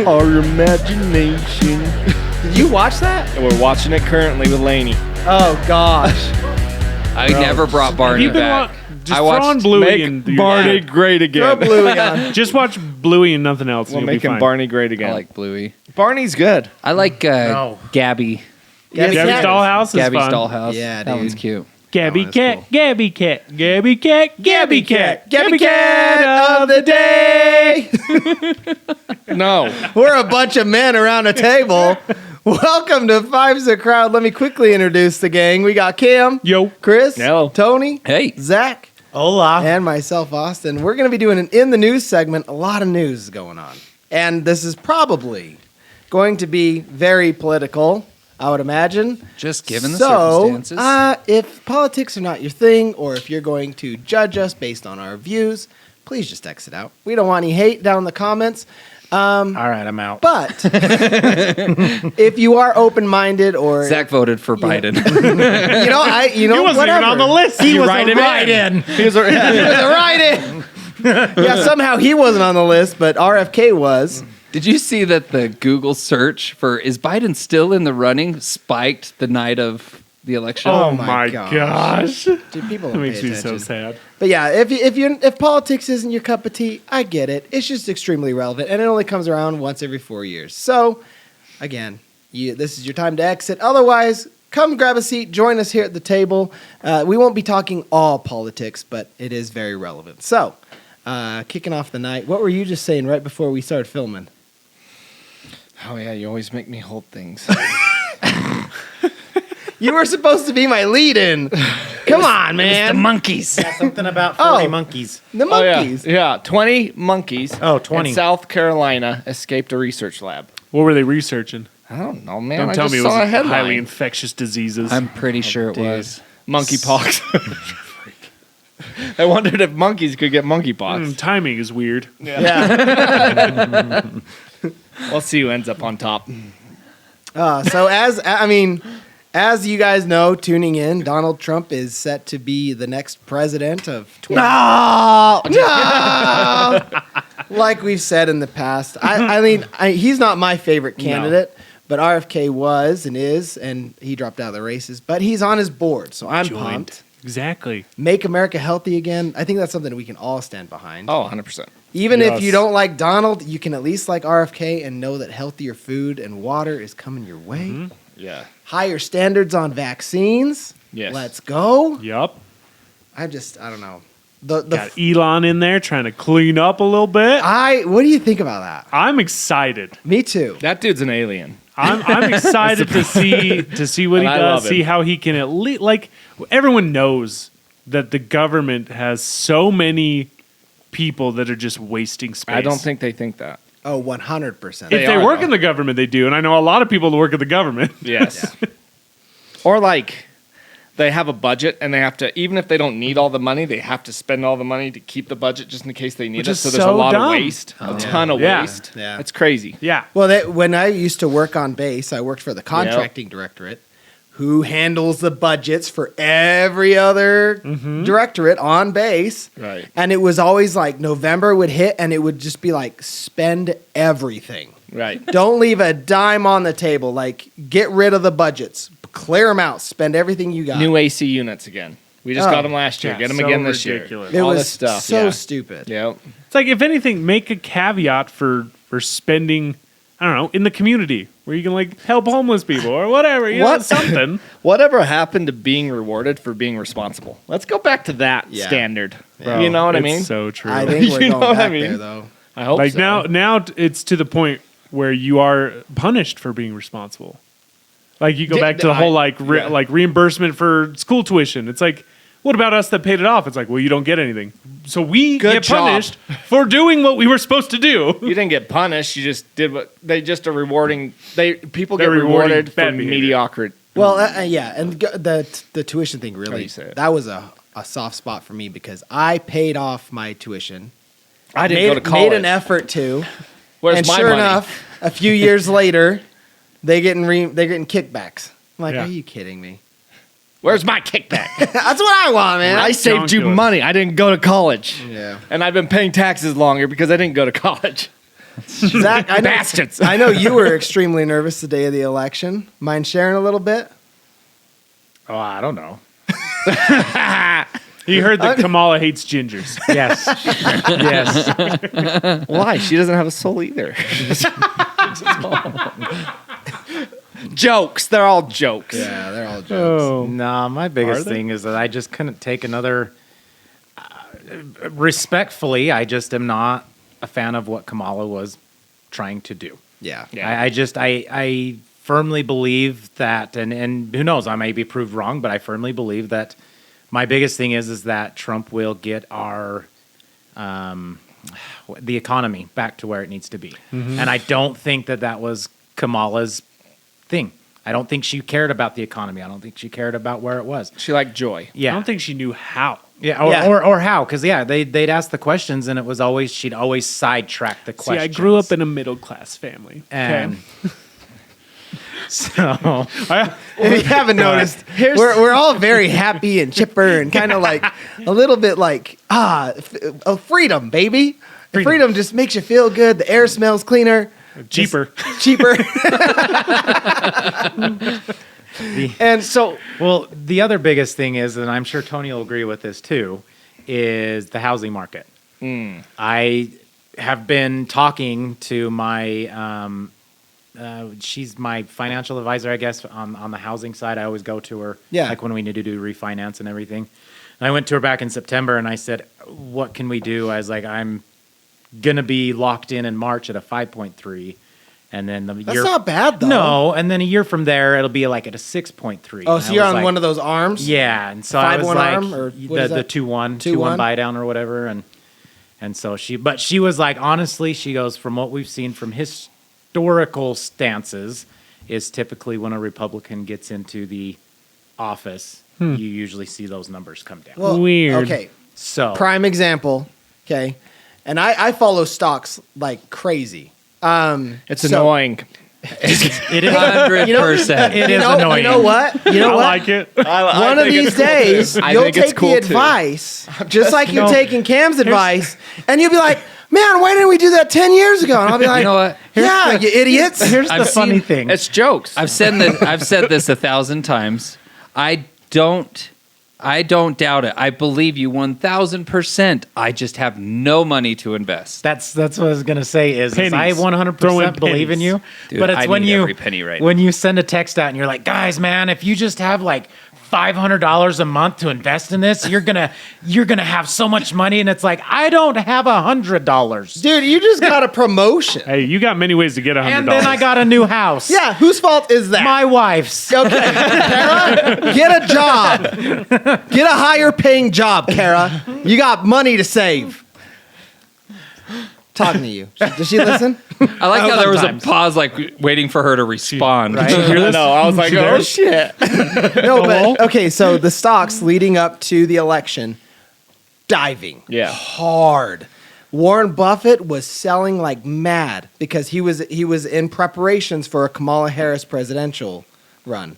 our imagination. Did you watch that? And we're watching it currently with Laney. Oh, gosh. I never brought Barney back. Just throw on Bluey and Make Barney great again. Throw Bluey on. Just watch Bluey and nothing else. We'll and make you'll be him fine. Barney great again. I like Bluey. Barney's good. I like Gabby. Gabby's Cat. Dollhouse is Gabby's fun. Dollhouse. Yeah, that dude. one's cute. Gabby that's Cat, cool. Gabby Cat, Gabby Cat, Gabby Cat, Gabby Cat of the day. No. We're a bunch of men around a table. Welcome to Five's a Crowd. Let me quickly introduce the gang. We got Cam, Yo. Chris, Hello. Tony, Hey. Zach, Hola. and myself, Austin. We're going to be doing an In the News segment. A lot of news is going on. And this is probably going to be very political, I would imagine. Just given the circumstances. If politics are not your thing, or if you're going to judge us based on our views, please just exit out. We don't want any hate down in the comments. All right, I'm out. But if you are open-minded or Zach voted for Biden. He wasn't even on the list. He was write a him write-in. He was a write-in. Yeah, somehow he wasn't on the list, but RFK was. Did you see that the Google search for is Biden still in the running spiked the night of the election? Oh my my gosh. gosh. Dude, people That don't makes pay me so attention. sad. But yeah, if politics isn't your cup of tea, I get it. It's just extremely relevant, and it only comes around once every 4 years. So, again, this is your time to exit. Otherwise, come grab a seat, join us here at the table. We won't be talking all politics, but it is very relevant. So, kicking off the night, what were you just saying right before we started filming? Oh, yeah, you always make me hold things. You were supposed to be my lead-in. Come on, man. The monkeys. Yeah, something about 40 Oh. monkeys. The monkeys. Oh, yeah. 20 monkeys Oh, 20. in South Carolina escaped a research lab. What were they researching? I don't know, man. Don't I tell just me it saw a was headline. highly infectious diseases. I'm pretty sure it dude. was. Monkeypox. I wondered if monkeys could get monkeypox. Timing is weird. Yeah. We'll see who ends up on top. So as you guys know, tuning in, Donald Trump is set to be the next president of 20. No! Like we've said in the past, he's not my favorite candidate, but RFK was and is, and he dropped out of the races. But he's on his board, so I'm pumped. Exactly. Make America healthy again. I think that's something we can all stand behind. Oh, 100%. Even if Yes. you don't like Donald, you can at least like RFK and know that healthier food and water is coming your way. Mm-hmm. Yeah. Higher standards on vaccines. Yes. Let's go. Yup. I don't know. Got Elon in there trying to clean up a little bit. What do you think about that? I'm excited. Me too. That dude's an alien. I'm excited to see what he And I does, love him. see how he can at least everyone knows that the government has so many people that are just wasting space. I don't think they think that. Oh, 100%. if They they are, work though. in the government, they do, and I know a lot of people that work in the government. Yes. Or like they have a budget and they have to, even if they don't need all the money, they have to spend all the money to keep the budget just in case they need Which it. is So there's a so lot dumb. of waste, a ton of Yeah. waste. Yeah. It's crazy. Yeah, Well, when I used to work on base, I worked for the contracting directorate, who handles the budgets for every other directorate on base. Right. And it was always like November would hit and it would just be like, spend everything. Right. Don't leave a dime on the table. Like, get rid of the budgets. Clear them out. Spend everything you got. New AC units again. We just Oh. got them last year. Yeah, Get them so again this ridiculous. it all was this stuff, so yeah. stupid. year. Yep. it's like if anything, make a caveat for spending. I don't know, in the community where you can like help homeless people or whatever. You know, What? something. Whatever happened to being rewarded for being responsible? Let's go back to that Yeah. standard. Bro, You know what I it's mean? So true. I think we're You going know what I back mean? there, though. I hope like so. now it's to the point where you are punished for being responsible. Like you go back to the whole like reimbursement for school tuition. It's like, what about us that paid it off? It's like, well, you don't get anything. So we Good get job. punished for doing what we were supposed to do. You didn't get punished. You just did what they just are rewarding. People They're get rewarding rewarded for bad behavior. mediocrity. Well, yeah, and the tuition thing do really, you say it? that was a soft spot for me because I paid off my tuition. I didn't go to college. Made an effort to. Where's and my sure money? enough, a few years later, they're getting kickbacks. I'm like, Yeah. are you kidding me? Where's my kickback? That's what I want, man. I saved you Ridiculous. money. I didn't go to college. Yeah. And I've been paying taxes longer because I didn't go to college. Zach, Bastards. I know you were extremely nervous the day of the election. Mind sharing a little bit? Oh, I don't know. You heard that Kamala hates gingers. Yes. Yes. Why? She doesn't have a soul either. Jokes. They're all jokes. Yeah, they're all jokes. Oh. No, my biggest thing is that I just couldn't take another. Respectfully, I just am not a fan of what Kamala was trying to do. Yeah. Yeah. I firmly believe that, and who knows, I may be proved wrong, but I firmly believe that my biggest thing is that Trump will get our the economy back to where it needs to be. Mm-hmm. And I don't think that was Kamala's thing. I don't think she cared about the economy. I don't think she cared about where it was. She liked joy. Yeah. I don't think she knew how. Yeah, or how? Because they'd ask the questions, and it was always she'd always sidetrack the See, questions. I grew up in a middle class family. and so If you haven't noticed, we're all very happy and chipper and kind of like a little bit like, freedom, baby. Freedom just makes you feel good. The air smells cleaner. Cheaper. Cheaper. And so, well, the other biggest thing is, and I'm sure Tony will agree with this too, is the housing market. I have been talking to my, she's my financial advisor, I guess, on the housing side. I always go to her, like when we need to do refinance and everything. And I went to her back in September, and I said, "What can we do?" I was like, "I'm gonna be locked in March at a 5.3." And then that's not bad, though. No, and then a year from there, it'll be like at a 6.3. Oh, so you're on one of those arms? Yeah, and so I was like, arm, or the 2-1 buy down or whatever, and so she was like, honestly, she goes, from what we've seen from historical stances, is typically when a Republican gets into the office, you usually see those numbers come down. Well, weird. Okay, so prime example. Okay, and I follow stocks like crazy. It's annoying. it is 100%. It is annoying. You know what? I like it. One of these days, you'll take the advice, just like you're taking Cam's advice, and you'll be like, "Man, why didn't we do that 10 years ago?" And I'll be like, You know what? "Yeah, you idiots." Here's the I've funny seen- thing. It's jokes. I've said this 1,000 times. I don't doubt it. I believe you 1,000%. I just have no money to invest. That's what I was gonna say. Is I Pennies. 100% Throw in believe in pennies. you, Dude, but it's I when need you every penny right when you send a text out and you're like, guys, man, if you just have like $500 a month to invest in this, you're gonna have so much money, and it's like, I don't have $100, Dude, you just got a promotion. Hey, you got many ways to get $100. and then I got a new house. Yeah, whose fault is that? My wife's. Okay, Kara, get a job. Get a higher paying job, Kara. You got money to save. Talking to you. Does she listen? I like how there was a Sometimes. pause, like waiting for her to respond. Right? No, I was like, oh shit. No, but okay, so the stocks leading up to the election, diving Yeah. hard. Warren Buffett was selling like mad because he was in preparations for a Kamala Harris presidential run.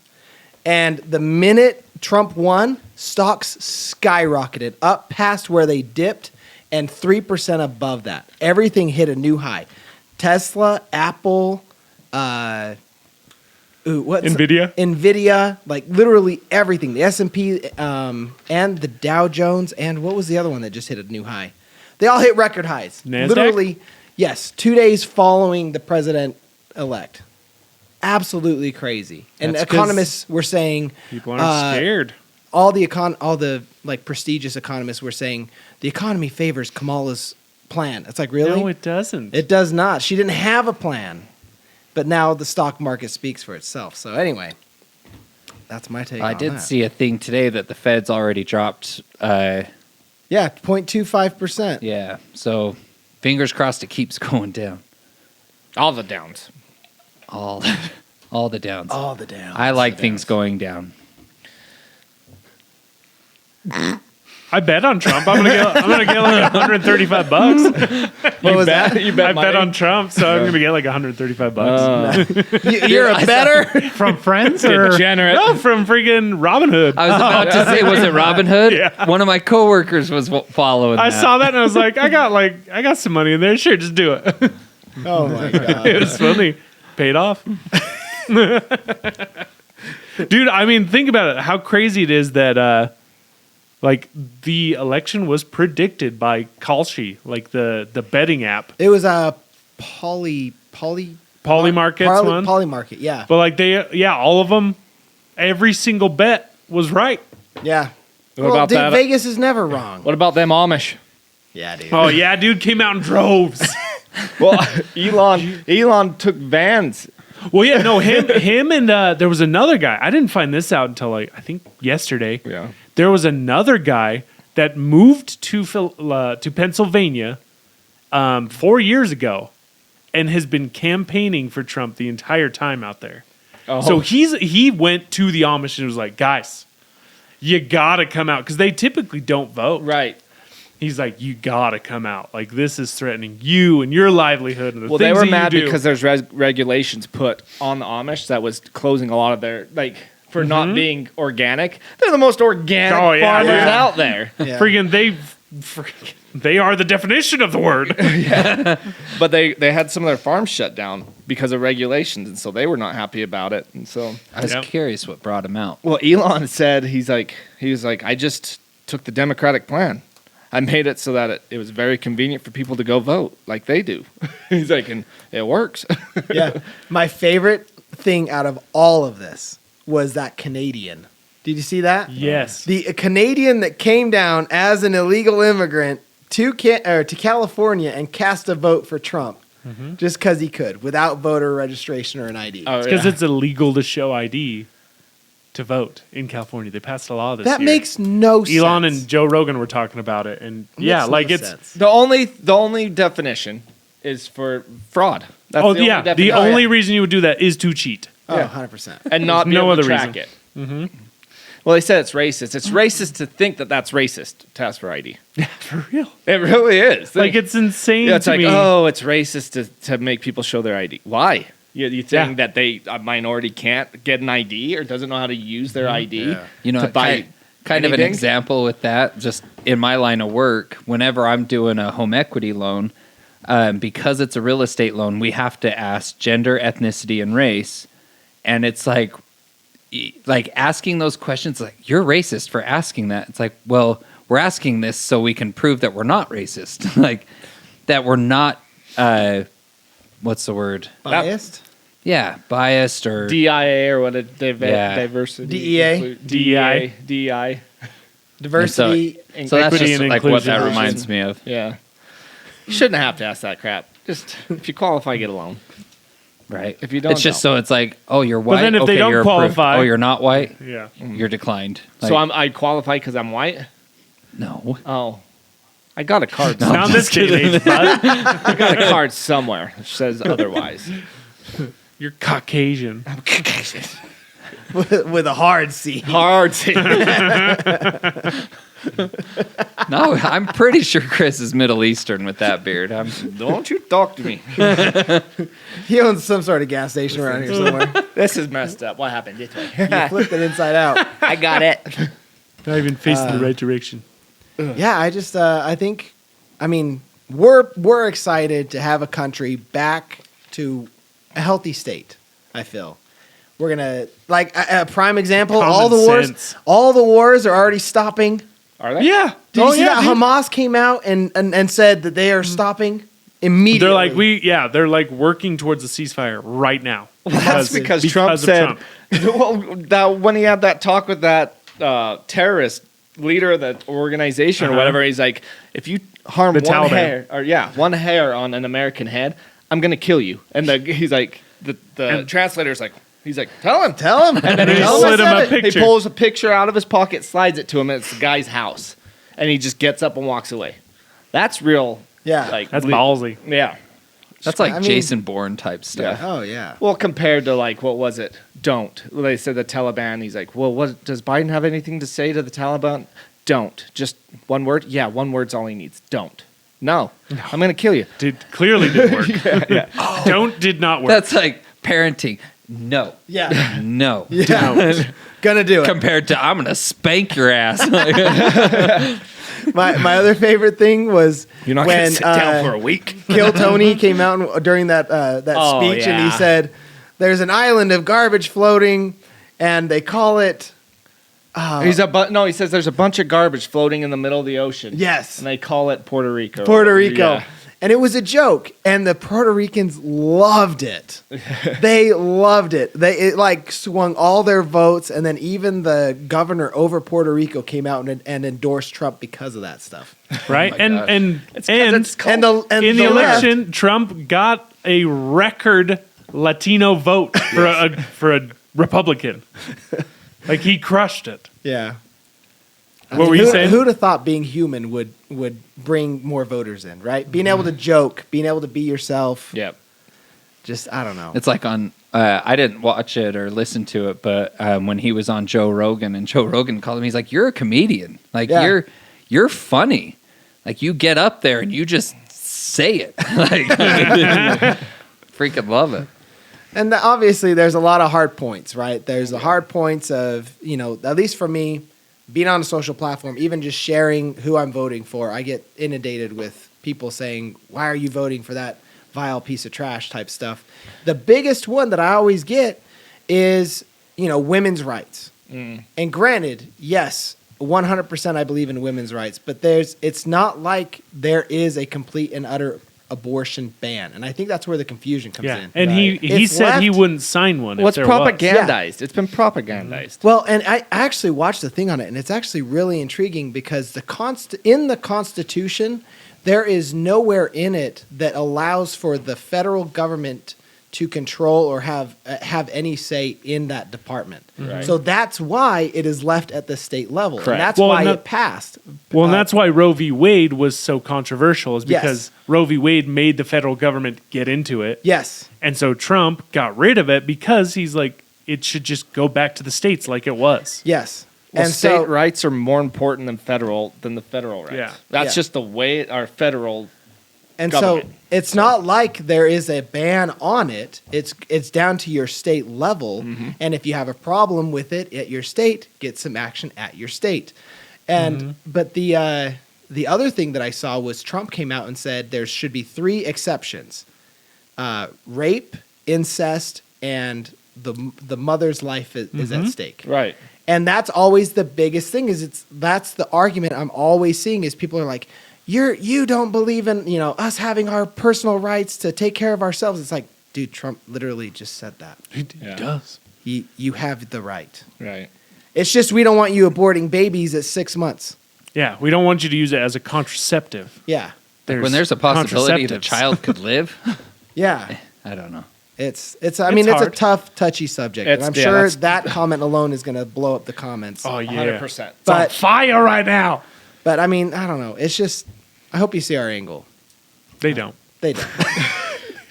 And the minute Trump won, stocks skyrocketed up past where they dipped and 3% above that. Everything hit a new high. Tesla, Apple, NVIDIA, like literally everything. The S&P and the Dow Jones, and what was the other one that just hit a new high? They all hit record highs. NASDAQ? Literally, yes, 2 days following the president-elect. Absolutely crazy. And That's 'cause economists were saying People aren't scared. all the like prestigious economists were saying the economy favors Kamala's plan. It's like, really? No, it doesn't. It does not. She didn't have a plan. But now the stock market speaks for itself. So anyway, that's my take I on did that. see a thing today that the Fed's already dropped. Yeah, 0.25%. Yeah, so fingers crossed it keeps going down. All the downs. All the downs. All the downs. I like things going down. I bet on Trump. I'm gonna get like $135. What was that? You I bet bet money? on Trump, so I'm gonna get like $135. You're a better. From friends or Degenerate. No, from freaking Robin Hood. I was about to say, was it Robin Hood? Yeah. One of my coworkers was following I that. saw that and I was like, I got some money in there. Sure, just do it. Oh my god. It was funny. Paid off. Dude, I mean, think about it. How crazy it is that like the election was predicted by Kalshi, like the betting app. It was a Polymarket one. Polymarket, yeah. But like all of them, every single bet was right. Yeah. What about dude, that? Vegas is never wrong. What about them Amish? Yeah, dude. Oh yeah, dude came out in droves. Well, Elon took vans. Well, yeah, no, him and there was another guy. I didn't find this out until like I think yesterday. Yeah. There was another guy that moved to Pennsylvania 4 years ago, and has been campaigning for Trump the entire time out there. Oh. So he went to the Amish and was like, "Guys, you gotta come out," because they typically don't vote. Right. He's like, "You gotta come out. Like this is threatening you and your livelihood and the Well, things they were that mad you do." because there's regulations put on the Amish that was closing a lot of their for not being organic. They're the most organic farmers out there. Yeah. They are the definition of the word. But they had some of their farms shut down because of regulations, and so they were not happy about it. And so, I was curious what brought him out. well, Elon said he was like, I just took the Democratic plan. I made it so that it was very convenient for people to go vote like they do. He's like, and it works. Yeah. My favorite thing out of all of this was that Canadian. Did you see that? Yes. The Canadian that came down as an illegal immigrant to California and cast a vote for Trump just because he could, without voter registration or an ID. Oh, Because yeah. it's illegal to show ID to vote in California. They passed a law this That year. makes no sense. Elon and Joe Rogan were talking about it, and Makes no it's sense. The only definition is for fraud. That's oh the yeah, only the definition. only reason you would do that is to cheat. Oh, Yeah. 100%. And not be no able to other track reason. it. Well, they said it's racist. It's racist to think that that's racist to ask for ID. For real. It really is. Like it's insane Yeah, it's to like, me. oh, it's racist to make people show their ID. Why? You think that a minority can't get an ID or doesn't know how to use their ID You know, to buy kind of an anything? example with that, just in my line of work, whenever I'm doing a home equity loan, because it's a real estate loan, we have to ask gender, ethnicity, and race. And it's like asking those questions, like, you're racist for asking that. It's like, well, we're asking this so we can prove that we're not racist. Like, that we're not, what's the word? Biased? Yeah, biased or... DIA or what a Yeah. diversity. DEA? DEI. Diversity. So that's Equity just and like what that inclusion. reminds me of. Yeah. You shouldn't have to ask that crap. Just if you qualify, get a loan. Right. If you don't, it's just so it's like, oh, you're white. then if they okay, don't you're approved. qualify- Oh, you're not white. Yeah. You're declined. So Like, I qualify because I'm white. no. Oh, I got a card. Not this kid age, bud. I got a card somewhere that says otherwise. You're Caucasian. with a hard C. Hard. No, I'm pretty sure Chris is Middle Eastern with that beard. Don't you talk to me. He owns some sort of gas station around here somewhere. This is messed up. What happened this way? You flipped it inside out. I got it. Not even facing the right direction. Yeah, I think, I mean, we're excited to have a country back to a healthy state. I feel we're gonna like a prime example. Common sense. All the wars are already stopping. Are they? Yeah. Did you see that dude. Hamas came out and said that they are stopping immediately? They're like working towards a ceasefire right now. That's because Trump of said, well, when he had that talk with that terrorist leader of the organization or whatever, he's like, if you harm The one Taliban. one hair on an American head, I'm gonna kill you. And he's like, the translator's like, he's like, tell him. And then he slid him a He picture. pulls a picture out of his pocket, slides it to him, and it's the guy's house. And he just gets up and walks away. That's real. Yeah. That's ballsy. Yeah. That's like I mean- Jason Bourne type stuff. Oh yeah. Well, compared to like, what was it? Don't. Well, they said the Taliban. He's like, well, what does Biden have anything to say to the Taliban? Don't. Just one word? Yeah, one word's all he needs. Don't. No. I'm going to kill you. Clearly didn't work. Don't did not work. That's like parenting. No. Yeah. No. Yeah. Gonna do it. Compared to I'm gonna spank your ass. My other favorite thing was You're not when going to sit down for a week. Kill Tony came out during that speech, and he yeah. said, "There's an island of garbage floating, and they call it." He says there's a bunch of garbage floating in the middle of the ocean. Yes. And they call it Puerto Rico. Puerto Rico. Yeah. And it was a joke, and the Puerto Ricans loved it. They loved it. It like swung all their votes, and then even the governor over Puerto Rico came out and endorsed Trump because of that stuff. Right? Oh my and It's 'cause it's cold. And the in the left- election, Trump got a record Latino vote for a Republican. Like he crushed it. yeah. What were you saying? Who'd have thought being human would bring more voters in, right? Being able to joke, being able to be yourself. Yep. Just, I don't know. It's like on. I didn't watch it or listen to it, but when he was on Joe Rogan, and Joe Rogan called him, he's like, "You're a comedian. Like Yeah. you're funny. Like you get up there and you just say it. Like freaking love it." And obviously, there's a lot of hard points, right? There's the hard points of, at least for me, being on a social platform, even just sharing who I'm voting for, I get inundated with people saying, "Why are you voting for that vile piece of trash?" type stuff. The biggest one that I always get is, women's rights. And granted, yes, 100% I believe in women's rights, but it's not like there is a complete and utter abortion ban. And I think that's where the confusion comes Yeah. in. And he It's said he left- wouldn't sign one. Well, if it's there was. propagandized. It's been propagandized. Well, and I actually watched the thing on it, and it's actually really intriguing because in the Constitution, there is nowhere in it that allows for the federal government to control or have any say in that department. Right. So that's why it is left at the state level, Correct. and that's Well, why and it passed. Well, and that's why Roe v. Wade was so controversial, is Yes. because Roe v. Wade made the federal government get into it. Yes. And so Trump got rid of it because he's like, it should just go back to the states like it was. Yes. Well, and state so rights are more important than the federal rights. Yeah. That's Yeah. just the way our federal. And government. so it's not like there is a ban on it. It's down to your state level. And if you have a problem with it at your state, get some action at your state. And but the other thing that I saw was Trump came out and said there should be 3 exceptions: rape, incest, and the mother's life is at stake. Right. And that's always the biggest thing. That's the argument I'm always seeing is people are like, you don't believe in us having our personal rights to take care of ourselves. It's like, dude, Trump literally just said that. He Yeah. does. You have the right. Right. It's just we don't want you aborting babies at 6 months. Yeah, we don't want you to use it as a contraceptive. Yeah, When there's a possibility the contraceptives. child could live, yeah. I don't know. It's I mean it's a hard. tough, touchy subject. And It's- I'm yeah, sure that's- that comment alone is going to blow up the comments. Oh, yeah. 100%. It's on But- fire right now. But I mean, I don't know. It's just I hope you see our angle. They don't. They don't.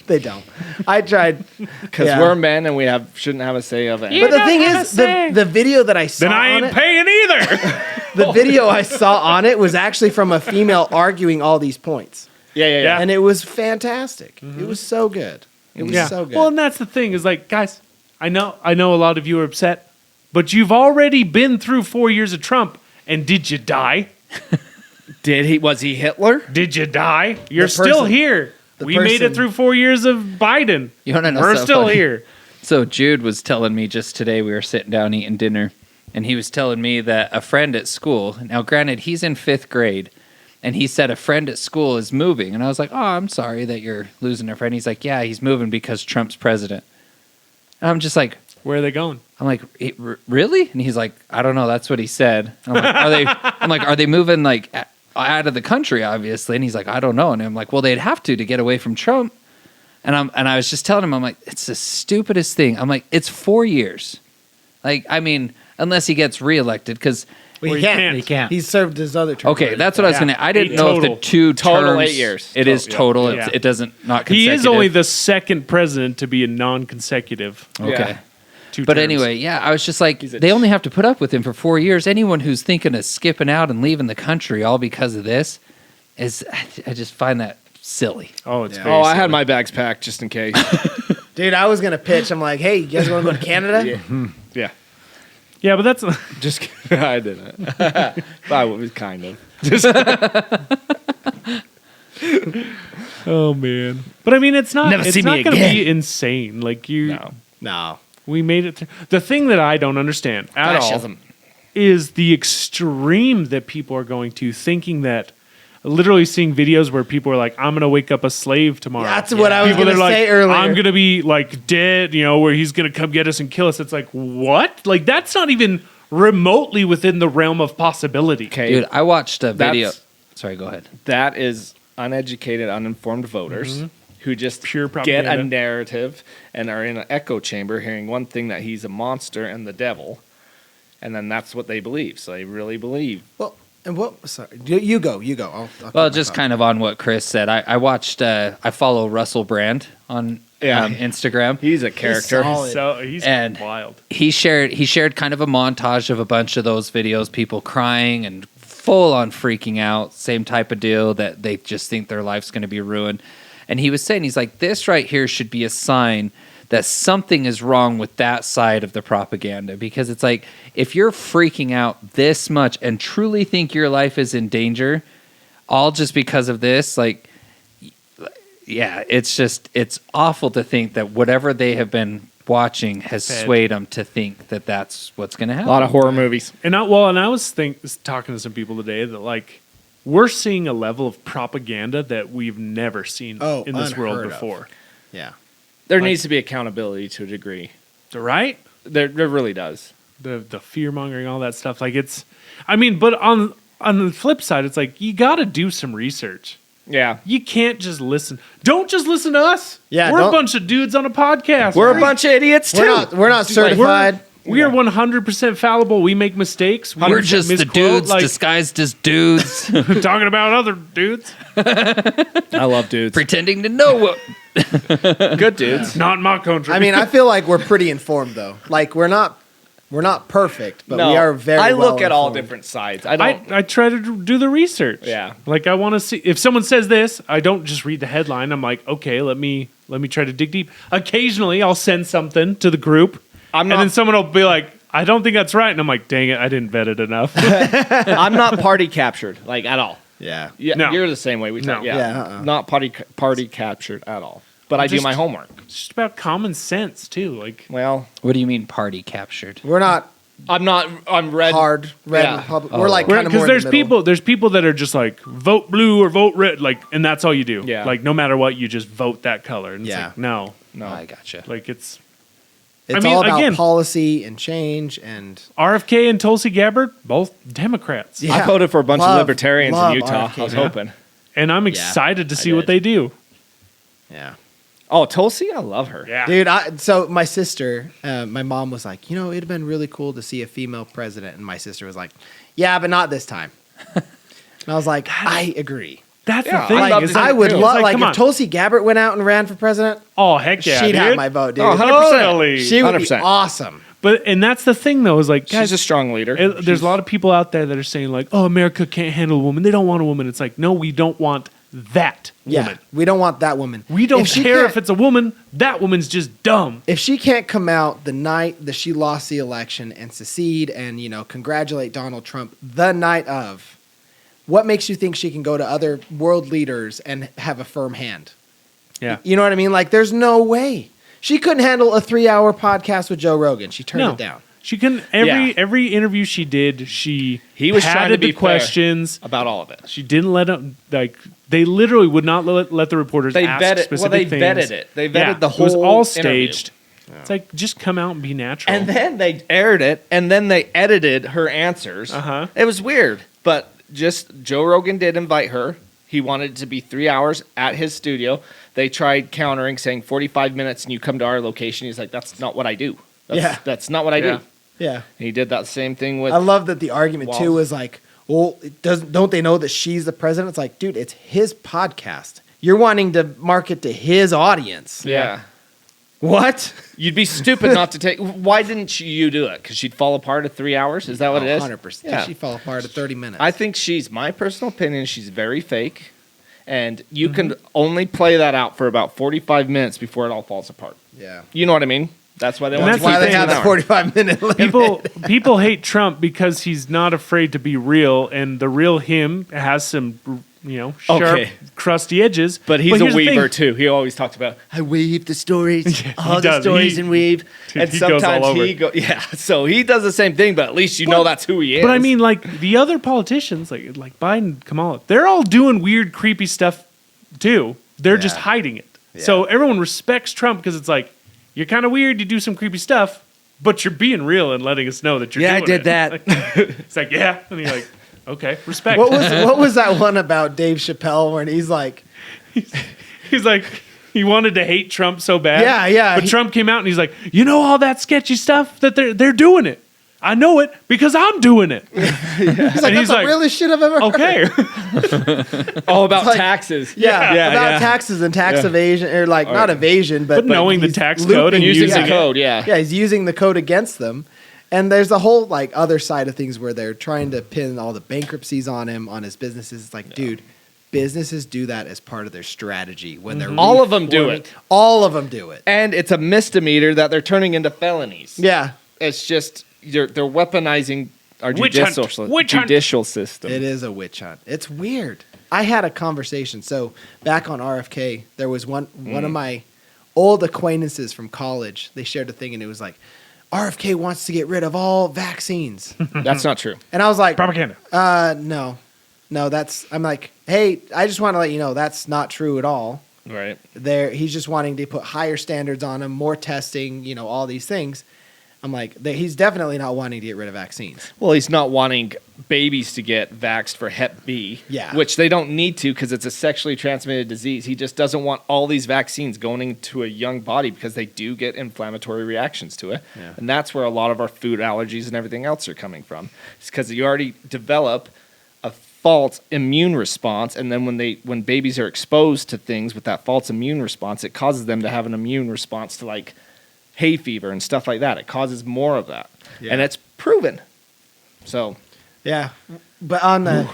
They don't. I tried Because yeah. we're men and we shouldn't have a say of it. You But the don't thing have is, a say. the video that I saw Then I on ain't it, paying either. the video I saw on it was actually from a female arguing all these points, Yeah. and it was fantastic. It was so good. It was so good. Well, and that's the thing is like, guys, I know a lot of you are upset, but you've already been through 4 years of Trump, and did you die? Was he Hitler? Did you die? You're The still person- here. the We made it person- through 4 years of Biden. You want to know We're something still funny? here. So Jude was telling me just today, we were sitting down eating dinner, and he was telling me that a friend at school, now granted he's in 5th grade, and he said a friend at school is moving. And I was like, oh, I'm sorry that you're losing a friend. He's like, yeah, he's moving because Trump's president. And I'm just like, Where are they going? I'm like, really? And he's like, I don't know. That's what he said. I'm like, are they moving like out of the country, obviously? And he's like, I don't know. And I'm like, well, they'd have to get away from Trump. And I was just telling him, I'm like, it's the stupidest thing. I'm like, it's 4 years. Like, I mean, unless he gets reelected, because Well, Well, he you can't. can't. He can't. He's served his other term. okay, already. that's what I was Yeah. gonna. I didn't 8 know total. if the 2 Total terms. 8 years. It is Yeah. total. Yeah. It doesn't not. He Consecutive. is only the second president to be a non-consecutive. okay. Yeah. 2 But terms. anyway, yeah, I was just like, He's a- they only have to put up with him for 4 years. Anyone who's thinking of skipping out and leaving the country all because of this is, I just find that silly. Oh, it's Yeah. very Oh, I silly. had my bags packed just in case. Dude, I was gonna pitch. I'm like, hey, you guys want to go to Canada? Yeah. Yeah, but that's Just I didn't. I was kind of. Oh man. But I mean, it's not. Never it's see me not going to again. be insane. Like you. No. We made it. The thing that I don't understand at all Fascism. is the extreme that people are going to, thinking that. Literally seeing videos where people are like, "I'm going to wake up a slave tomorrow." That's what I was People going that to are say like, earlier. I'm going to be like dead, where he's going to come get us and kill us. It's like, what? Like, that's not even remotely within the realm of possibility. Okay, Dude, I watched a video. That's- Sorry, go ahead. that is uneducated, uninformed voters who just Pure get propaganda. a narrative and are in an echo chamber hearing one thing, that he's a monster and the devil, and then that's what they believe. So they really believe. Well, and what? Sorry, you go. Well, just kind of on what Chris said. I watched. I follow Russell Brand on Yeah. Instagram. He's a character. solid. So he's And- wild. He shared kind of a montage of a bunch of those videos, people crying and full on freaking out, same type of deal, that they just think their life's going to be ruined. And he was saying, he's like, this right here should be a sign that something is wrong with that side of the propaganda, because it's like, if you're freaking out this much and truly think your life is in danger, all just because of this, like, yeah, it's awful to think that whatever they have been watching has Fed. swayed them to think that that's what's going to A happen. lot of horror movies. And I was talking to some people today that like we're seeing a level of propaganda that we've never seen in this world unheard of. before. Yeah. There Like- needs to be accountability to a degree. Right? There really does. The fear mongering, all that stuff. Like but on the flip side, it's like you got to do some research. Yeah. You can't just listen. Don't just listen to us. Yeah, we're a don't- bunch of dudes on a podcast. We're a bunch of idiots too. We're not certified. We are 100% fallible. We make mistakes. We're just the misquote, dudes like, disguised as dudes, talking about other dudes. I love dudes. pretending to know what. Good dudes. Not in my country. I mean, I feel like we're pretty informed though. Like we're not perfect, but we are very. I look well at all informed. different sides. I don't. I try to do the research. Yeah. Like I want to see if someone says this, I don't just read the headline. I'm like, okay, let me try to dig deep. Occasionally, I'll send something to the group, I'm and then not. someone will be like, I don't think that's right, and I'm like, dang it, I didn't vet it enough. I'm not party captured like at all. Yeah. Yeah, No. you're the same way. We No. talk. Yeah, Yeah, not party captured at all. But I do Just- my homework. It's just about common sense too. Like, Well, What do you mean party captured? We're not I'm not. I'm red. hard red Yeah. Republic. We're like kind of more because in the middle. there's people that are just like vote blue or vote red, like, and that's all you do. Yeah. Like no matter what, you just vote that color. And it's Yeah. like, no, No. I gotcha. like it's It's I mean, all about again- policy and change and RFK and Tulsi Gabbard, both Democrats. Yeah. I voted for a bunch of Love- libertarians love in Utah. RFK, I was man. hoping. And I'm excited to see what did. they do. yeah. Oh, Tulsi, I love her. Yeah. Dude, so my sister, my mom was like, it'd have been really cool to see a female president. And my sister was like, yeah, but not this time. And I was like, I agree. That's Yeah, the thing. I love is to like, I would too. love, it's like, come if on. Tulsi Gabbard went out and ran for president, Oh, heck yeah, she'd dude. have my vote, dude. Oh, 100%. Totally. She would be 100%. awesome. And that's the thing, though, is like, She's guys, a strong leader. there's a lot of people out there that are saying, like, oh, America can't handle a woman. They don't want a woman. It's like, no, we don't want that Yeah, woman. we don't want that woman. We don't she care can't- if it's a woman. That woman's just dumb. If she can't come out the night that she lost the election and secede and, congratulate Donald Trump the night of, what makes you think she can go to other world leaders and have a firm hand? Yeah. You know what I mean? Like, there's no way. She couldn't handle a 3-hour podcast with Joe Rogan. She turned No. it down. She couldn't. Yeah. Every interview she did, He was trying to padded be the questions. about all of it. She didn't let them, like, they literally would not let the reporters They ask vetted. Well, specific they things. vetted it. They vetted the It was whole all interview. staged. It's like, just come out and be natural. And then they aired it, and then they edited her answers. Uh-huh. It was weird, but just Joe Rogan did invite her. He wanted it to be 3 hours at his studio. They tried countering, saying 45 minutes, and you come to our location. He's like, "That's not what I do. That's not what I Yeah. do." Yeah. And he did that same thing with. I love that the argument, too, Walls. is like, well, don't they know that she's the president? It's like, dude, it's his podcast. You're wanting to market to his audience. Yeah. What? You'd be stupid not to take. Why didn't you do it? Because she'd fall apart at 3 hours. Is that what it is? 100%. Yeah. She fell apart at 30 minutes. I think my personal opinion, she's very fake. And you Mm-hmm. can only play that out for about 45 minutes before it all falls apart. yeah. You know what I mean? That's why they And want that's to keep why it they to have an the hour. 45-minute limit. People hate Trump because he's not afraid to be real, and the real him has some, sharp, Okay. crusty edges. But he's here's a the thing. weaver too. He always talks about I weave the stories, all he the does. stories He- and weave. dude, And he goes all sometimes over. he go so he does the same thing, but at least you know that's who he is. But I mean, like the other politicians, like Biden, Kamala, they're all doing weird, creepy stuff too. They're just Yeah. hiding it. So everyone respects Trump because it's like you're kind of weird. You do some creepy stuff, but you're being real and letting us know that you're. Yeah, I doing did it. that. Like, it's like and you're like, okay, respect. What was that one about Dave Chappelle when he's like, He's like, he wanted to hate Trump so bad. Yeah, yeah, But he- Trump came out and he's like, all that sketchy stuff that they're doing it. I know it because I'm doing it. he's like, And that's he's the like, realest shit I've ever heard. Okay. all about like- taxes. Yeah, yeah, about yeah. taxes and tax Yeah. evasion, or like not right. evasion, But knowing the he's tax looping- code and Using using the it. code, yeah. Yeah, he's using the code against them. And there's a whole like other side of things where they're trying to pin all the bankruptcies on him, on his businesses. It's like, dude, businesses do that as part of their strategy when they're All of them do reforming. it. All of them do it. And it's a misdemeanor that they're turning into felonies. Yeah, It's just they're weaponizing our Witch hunt. Witch hunt. judicial system. it is a witch hunt. It's weird. I had a conversation. So back on RFK, there was one of my old acquaintances from college. They shared a thing, and it was like, RFK wants to get rid of all vaccines. That's not true. And I was like, Propaganda. no, I'm like, hey, I just want to let you know that's not true at all. Right. He's just wanting to put higher standards on him, more testing, all these things. I'm like, he's definitely not wanting to get rid of vaccines. Well, he's not wanting babies to get vaxxed for Hep B, Yeah. which they don't need to because it's a sexually transmitted disease. He just doesn't want all these vaccines going into a young body because they do get inflammatory reactions to it. Yeah. And that's where a lot of our food allergies and everything else are coming from. It's because you already develop a false immune response, and then when babies are exposed to things with that false immune response, it causes them to have an immune response to like hay fever and stuff like that. It causes more of that. Yeah. And it's proven. So Yeah, but on the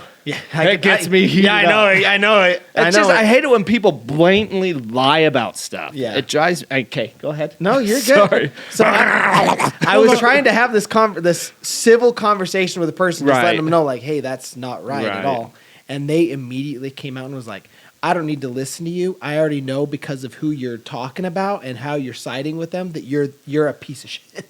that gets me heated Yeah, I know it. I hate it when people blatantly lie about stuff. Yeah. It drives. Okay, go ahead. No, you're good. Sorry. So I was trying to have this civil conversation with a person, just Right. letting them know, like, hey, that's not right at Right. all. And they immediately came out and was like, I don't need to listen to you. I already know because of who you're talking about and how you're siding with them that you're a piece of shit.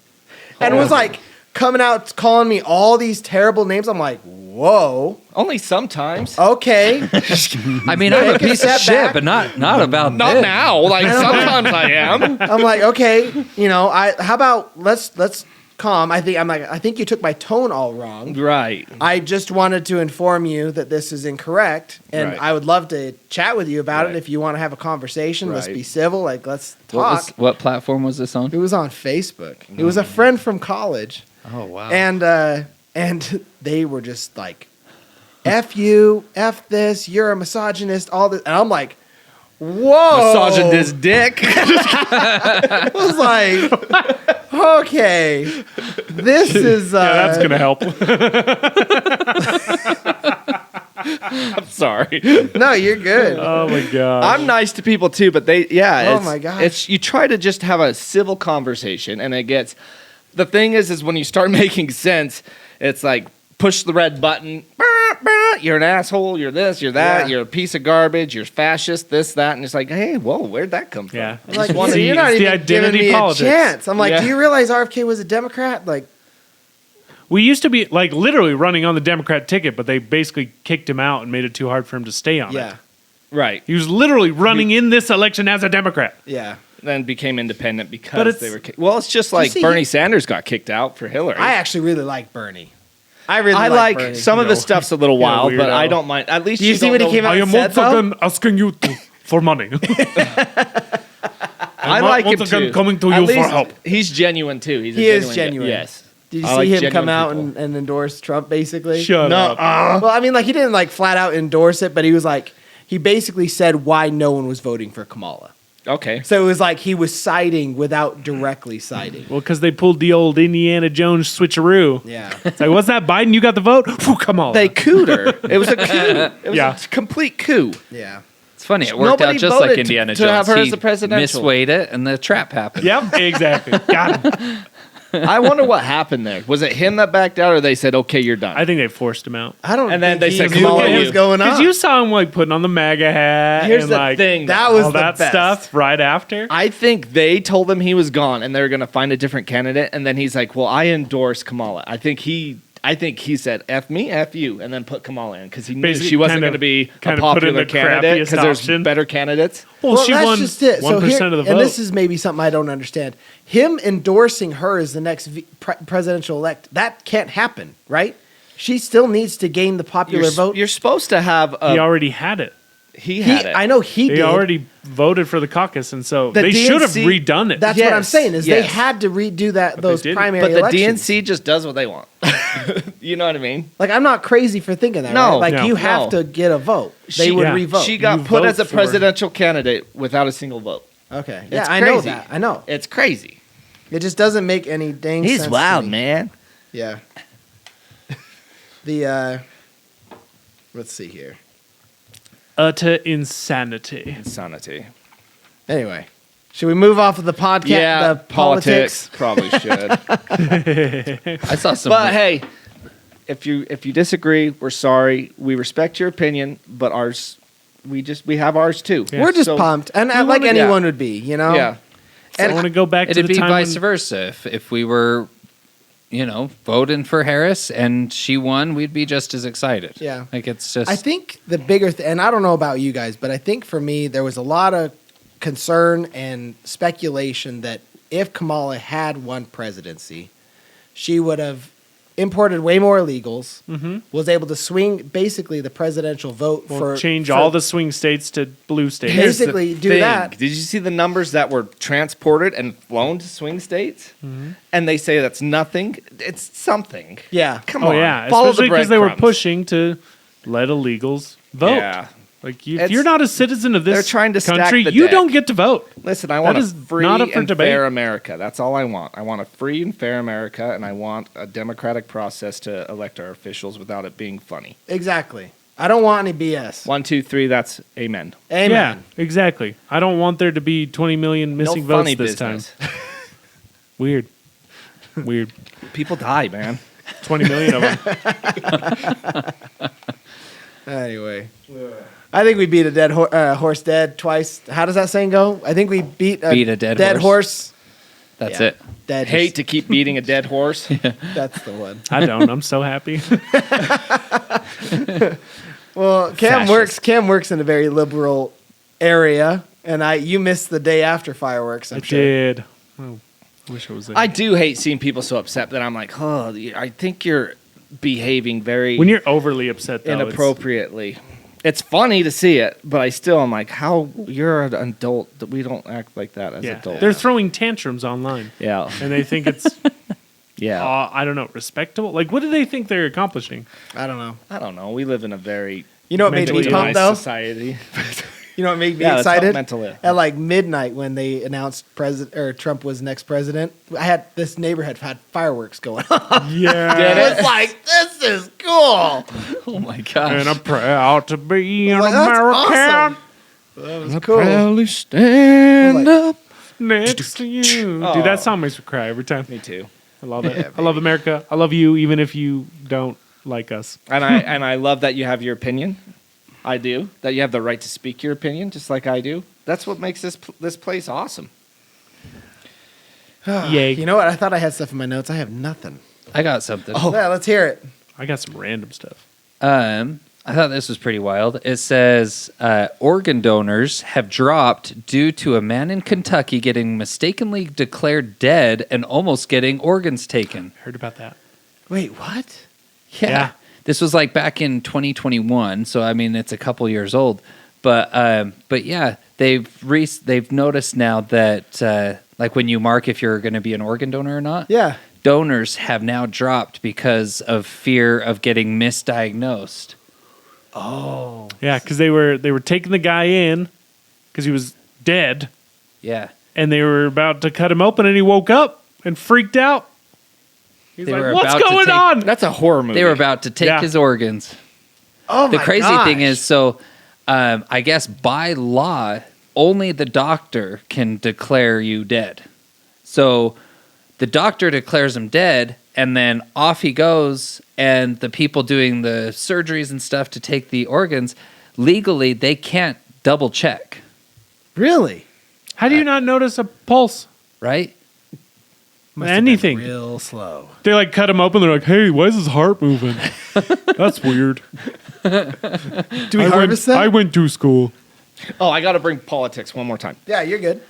And it was like coming out calling me all these terrible names. I'm like, whoa, Only sometimes. okay. I mean, I'm a Take a piece of step shit, back. but not about Not this. now. Like sometimes I am. I'm like, okay, how about let's calm. I think you took my tone all wrong. Right. I just wanted to inform you that this is incorrect, and Right. I would love to chat with you about Right. it if you want to have a conversation. Let's Right. be civil. Like, let's talk. What platform was this on? It was on Facebook. It was a friend from college, Oh wow. and they were just like, "F you, F this, you're a misogynist." All this, and I'm like, "Whoa!" Massaging this dick. I was like, "Okay, this is." Yeah, that's gonna help. I'm sorry. No, you're good. Oh my god. I'm nice to people too, but Oh it's, my gosh. it's you try to just have a civil conversation, and it gets. The thing is when you start making sense, it's like push the red button. You're an asshole. You're this. You're that. Yeah. You're a piece of garbage. You're fascist. This, that, and it's like, hey, whoa, where'd that come from? Yeah. I Like, just wanna- see, you're not it's the even giving identity me politics. a chance. I'm like, Yeah. do you realize RFK was a Democrat? Like, We used to be like literally running on the Democrat ticket, but they basically kicked him out and made it too hard for him to stay on yeah, it. right. He was literally running in this election as a Democrat. yeah. Then became independent But because it's- they were. Well, it's just like see, Bernie he- Sanders got kicked out for Hillary. I actually really like Bernie. I really I like like Bernie. some of his stuff's a little You're a wild, but weirdo. I don't mind. At least Do you see don't what he know- came out I am and said, once though? again asking you for money. I like him once again too. coming to At you for least help. He's genuine too. He is genuine. Yes. Did you I see like him genuine come out people. and endorse Trump, basically? Shut up. Well, I mean, like, he didn't, like, flat out endorse it, but he was like, he basically said why no one was voting for Kamala. Okay. So it was like he was siding without directly siding. Well, because they pulled the old Indiana Jones switcheroo. Yeah. It's like, what's that, Biden? You got the vote? Whew, come on. They cooed her. It was a coup. It was Yeah. a complete coup. Yeah. It's funny. It worked out Nobody just like voted Indiana to have Jones. her He as the presidential. misweighed it, and the trap happened. Yep, exactly. Got him. I wonder what happened there. Was it him that backed out, or they said, "Okay, you're done"? I think they forced him out. I don't. And then think they he said, knew "Come on, what you." was going on. Because you saw him like putting on the MAGA hat. Here's and, the like, thing. that though. was all the that best. stuff right after. I think they told him he was gone, and they're going to find a different candidate. And then he's like, "Well, I endorse Kamala." I think he said, "F me, F you," and then put Kamala in because he knew Basically she wasn't kind of- going to be a kind of put in popular the candidate because crappiest there's option. better candidates. Well, she that's won just it. 1% of the vote. And this is maybe something I don't understand. Him endorsing her as the next presidential elect, that can't happen, right? She still needs to gain the popular vote. You're supposed to have a. he already had it. He had it. I know he They did. already voted for the caucus, and so The they should have DNC redone it. That's what I'm Yes, saying is they yes. had to redo that they those didn't. primary but the elections. DNC just does what they want. You know what I mean? Like I'm not crazy for thinking that. No, right? Like no, you have no. to get a vote. They She- would yeah. revote. She got You put as a vote for- presidential candidate without a single vote. okay. Yeah, It's I know crazy. that. I know. It's crazy. It just doesn't make any dang sense. He's to wild, me. man. Yeah. The let's see here. Utter insanity. Insanity. Anyway, should we move off of the podcast? Yeah, the politics. probably should. I saw some. But hey, if you disagree, we're sorry. We respect your opinion, but ours, we have ours too. Yeah. We're just So- pumped, and We like wanna- anyone would be, you know. Yeah. I want to go back to It'd the be time vice when, versa. If we were, voting for Harris and she won, we'd be just as excited. Yeah. Like it's just. I think the bigger and I don't know about you guys, but I think for me there was a lot of concern and speculation that if Kamala had won presidency, she would have imported way more illegals, was able to swing basically the presidential vote we'll for change for- all the swing states to blue states. Here's- the basically do thing. that. Did you see the numbers that were transported and flown to swing states? And they say that's nothing. It's something. Yeah. Come Oh on. yeah, Follow especially the because they were breadcrumbs. pushing to let illegals vote. Yeah. Like if It's- you're not a citizen of this they're trying to stack country, the you deck. don't get to vote. Listen, I want That a is free not up for and debate. fair America. That's all I want. I want a free and fair America, and I want a democratic process to elect our officials without it being funny. Exactly. I don't want any BS. 1, 2, 3. That's amen. Amen. Yeah, exactly. I don't want there to be 20 million missing no votes funny this business. time. Weird. People die, man. 20 million of them. Anyway, I think we beat a dead horse dead twice. How does that saying go? I think we beat Beat a dead horse. That's Yeah. it. Dead. Hate to keep beating a dead horse. That's the one. I don't. I'm so happy. Well, Cam Fascist. works in a very liberal area, and you missed the day after fireworks. I I'm sure. did. Oh, I wish I was there. I do hate seeing people so upset that I'm like, oh, I think you're behaving very When you're overly upset, though, inappropriately. It's funny to see it, but I still am like, how you're an adult that we don't act like that as yeah, adults. they're throwing tantrums online, Yeah, and they think it's yeah. I don't know, respectable. Like, what do they think they're accomplishing? I don't know. I don't know. We live in a very You know what made me Mentally pumped civilized though? society. You know what made me Yeah, that's not excited? mentally. At like midnight when they announced Trump was next president, I had this neighborhood had fireworks going on. Yeah, I was like, this is cool. Oh my gosh. and I'm proud to be an Like, that's American awesome. That was cool. Proudly stand Like- up. next to you. Oh. Dude, that song makes me cry every time. Me too. I love it. Yeah, I love America. I love you, even if you don't like us. And I love that you have your opinion. I do. That you have the right to speak your opinion, just like I do. That's what makes this place awesome. Yay. You know what? I thought I had stuff in my notes. I have nothing. I got something. Yeah, let's hear it. I got some random stuff. I thought this was pretty wild. It says organ donors have dropped due to a man in Kentucky getting mistakenly declared dead and almost getting organs taken. Heard about that. Wait, what? Yeah. This was like back in 2021, so I mean it's a couple years old. But yeah, they've noticed now that like when you mark if you're going to be an organ donor or not, Yeah. donors have now dropped because of fear of getting misdiagnosed. Yeah, because they were taking the guy in because he was dead, Yeah. and they were about to cut him open, and he woke up and freaked out. He's They were like, "What's about to going take- on?" That's a horror movie. They were about to take Yeah. his organs. Oh The my crazy thing gosh. is, so I guess by law, only the doctor can declare you dead. So the doctor declares him dead, and then off he goes, and the people doing the surgeries and stuff to take the organs, legally, they can't double check, Really? How do you not notice a pulse? right? Must have been Anything. real slow. They like cut him open. They're like, "Hey, why is his heart moving? That's weird." Do we I harvest that? I went to school. Oh, I got to bring politics one more time. Yeah, you're good.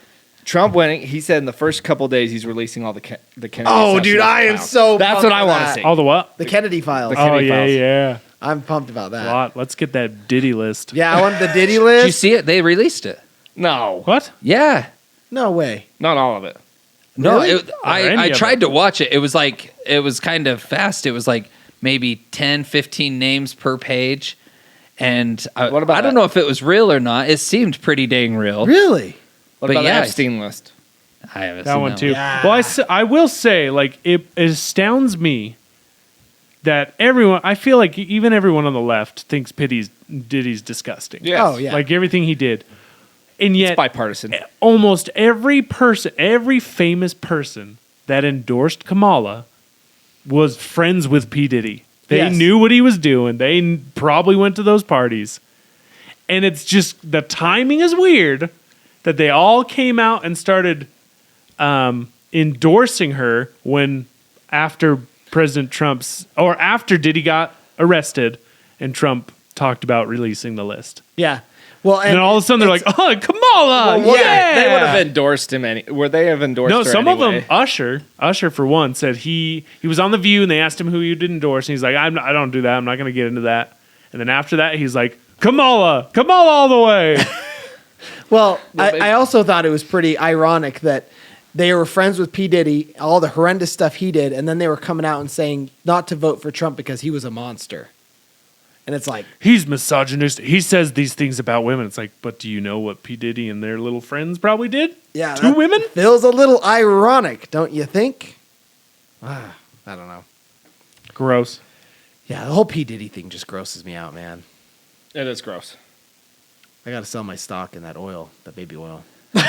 Trump winning. He said in the first couple of days he's releasing all the Kennedy. Oh, dude, assassination I am files. so. That's pumped what I about want to that. see. All the what? The Kennedy files. The Oh Kennedy yeah, files. yeah. I'm pumped about that. Lot. Let's get that Diddy list. Yeah, I want the Diddy Did you list. see it? They released it. No, What? Yeah. No way. not all of it. No, Really? I any of tried it? to watch it. It was kind of fast. It was like maybe 10, 15 names per page. And What about I don't that? know if it was real or not. It seemed pretty dang real. Really? What But about yeah, the Epstein list? I haven't That seen one too. Yeah. Well, I will say, like, it astounds me that everyone. I feel like even everyone on the left thinks Diddy's disgusting. Yes. Oh, yeah. Like everything he did, and It's yet bipartisan. almost every famous person that endorsed Kamala was friends with P. Diddy. They Yes. knew what he was doing. They probably went to those parties. And it's just the timing is weird that they all came out and started endorsing her after President after Diddy got arrested and Trump talked about releasing the list. Yeah. Well, And then all of a sudden they're like, "Oh, Kamala, Well, yeah!" They would have endorsed him. Would they have endorsed No, her some anyway? of them. Usher for one said he was on The View and they asked him who he would endorse, and he's like, I don't do that. I'm not going to get into that. And then after that, he's like, Kamala all the way. Well, but- I also thought it was pretty ironic that they were friends with P. Diddy, all the horrendous stuff he did, and then they were coming out and saying not to vote for Trump because he was a monster. And it's like, He's misogynist. He says these things about women. It's like, but do you know what P. Diddy and their little friends probably did? yeah. Two that women? feels a little ironic, don't you think? I don't know. Gross. Yeah, the whole P. Diddy thing just grosses me out, man. It is gross. I got to sell my stock in that oil, that baby oil. Do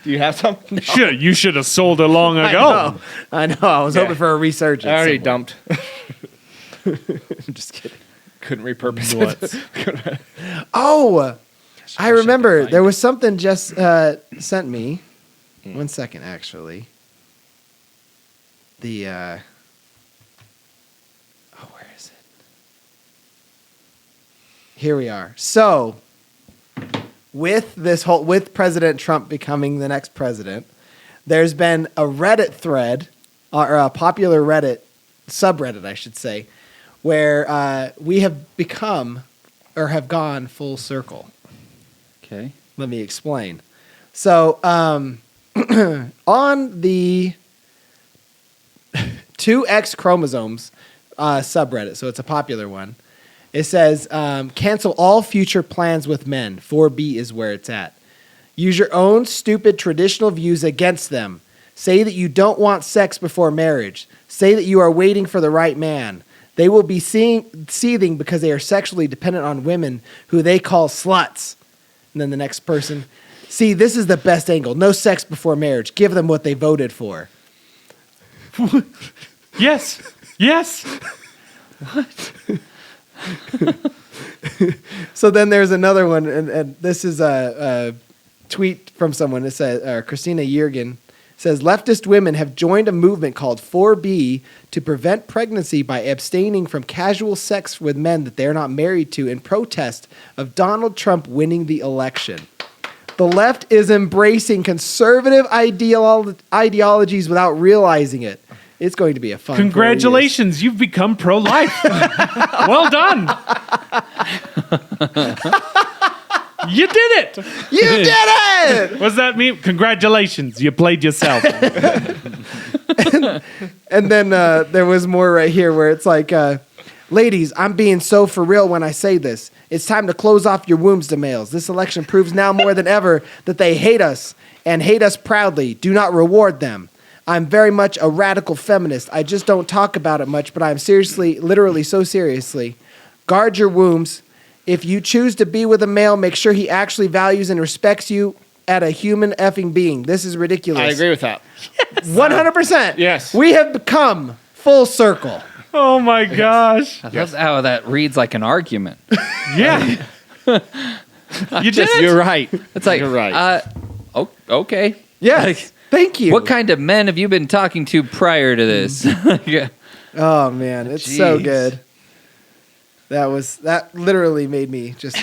you have some? You should have sold it long ago. I know. I was hoping for a resurgence. I already somewhere. dumped. I'm just kidding. Couldn't repurpose What? it. Oh, I wish I remember could there find was something just sent me. 1 second, actually. The where is it? Here we are. So, with President Trump becoming the next president, there's been a Reddit thread or a popular Reddit subreddit, I should say, where we have become or have gone full circle. Okay. Let me explain. So, on the 2X chromosomes subreddit, so it's a popular one, it says, cancel all future plans with men. 4B is where it's at. Use your own stupid traditional views against them. Say that you don't want sex before marriage. Say that you are waiting for the right man. They will be seething because they are sexually dependent on women who they call sluts. And then the next person, see, this is the best angle. No sex before marriage. Give them what they voted for. Yes. So then there's another one, and this is a tweet from someone. It says, Christina Yergin says, leftist women have joined a movement called 4B to prevent pregnancy by abstaining from casual sex with men that they're not married to in protest of Donald Trump winning the election. The left is embracing conservative ideologies without realizing it. It's going to be a fun 4 years. Congratulations, you've become pro-life. Well done. You did it. You did it! What does that mean? Congratulations, you played yourself. And then there was more right here where it's like, ladies, I'm being so for real when I say this. It's time to close off your wombs to males. This election proves now more than ever that they hate us and hate us proudly. Do not reward them. I'm very much a radical feminist. I just don't talk about it much, but I'm seriously, literally so seriously. Guard your wombs. If you choose to be with a male, make sure he actually values and respects you at a human effing being. This is ridiculous. I agree with that. 100%. Yes. We have become full circle. Oh my gosh. I love how that reads like an argument. Yeah. You did. You're right. It's like, You're right. Okay. Yes. Thank you. What kind of men have you been talking to prior to this? Yeah. Oh, man. It's so Jeez. good. That literally made me just...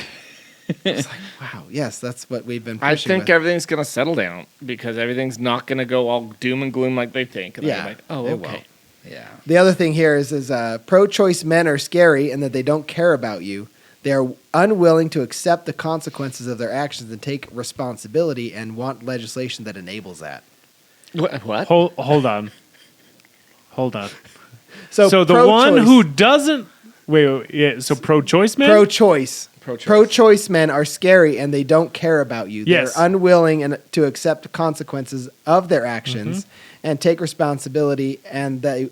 It's like, wow, yes, that's what we've been pushing I think with. everything's going to settle down because everything's not going to go all doom and gloom like they think. And Yeah, I'm like, oh, it okay. won't. Yeah. The other thing here is pro-choice men are scary and that they don't care about you. They are unwilling to accept the consequences of their actions and take responsibility and want legislation that enables that. What? Hold on. So, So the one who doesn't wait, yeah. So pro-choice men. pro-choice. Pro-choice. Pro-choice men are scary and they don't care about you. Yes. They're unwilling to accept the consequences of their actions and take responsibility and they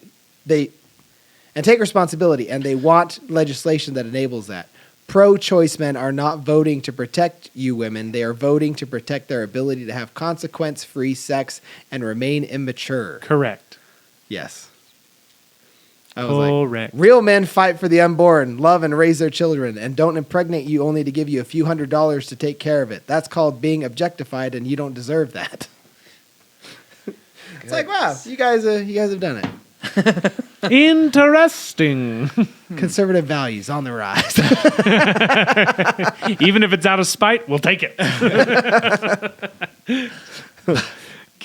want legislation that enables that. Pro-choice men are not voting to protect you women. They are voting to protect their ability to have consequence-free sex and remain immature. Correct. Yes. I was like, Correct. real men fight for the unborn, love and raise their children, and don't impregnate you only to give you a few $100s to take care of it. That's called being objectified, and you don't deserve that. It's like, wow, you guys have done it. Interesting. Conservative values on the rise. Even if it's out of spite, we'll take it.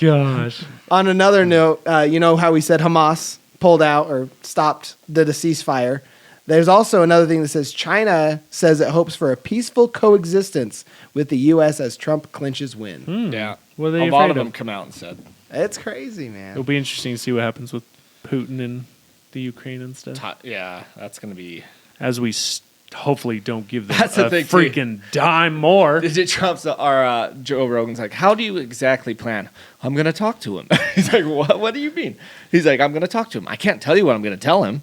Gosh. On another note, you know how we said Hamas pulled out or stopped the ceasefire? There's also another thing that says China says it hopes for a peaceful coexistence with the U.S. as Trump clinches win. Yeah. What are they a lot afraid of them of? come out and said, It's crazy, man. It'll be interesting to see what happens with Putin and the Ukraine and stuff. yeah, that's going to be... As we hopefully don't give them That's the a thing, too. freaking dime more. Trump's Joe Rogan's like, how do you exactly plan? I'm going to talk to him. He's like, what do you mean? He's like, I'm going to talk to him. I can't tell you what I'm going to tell him,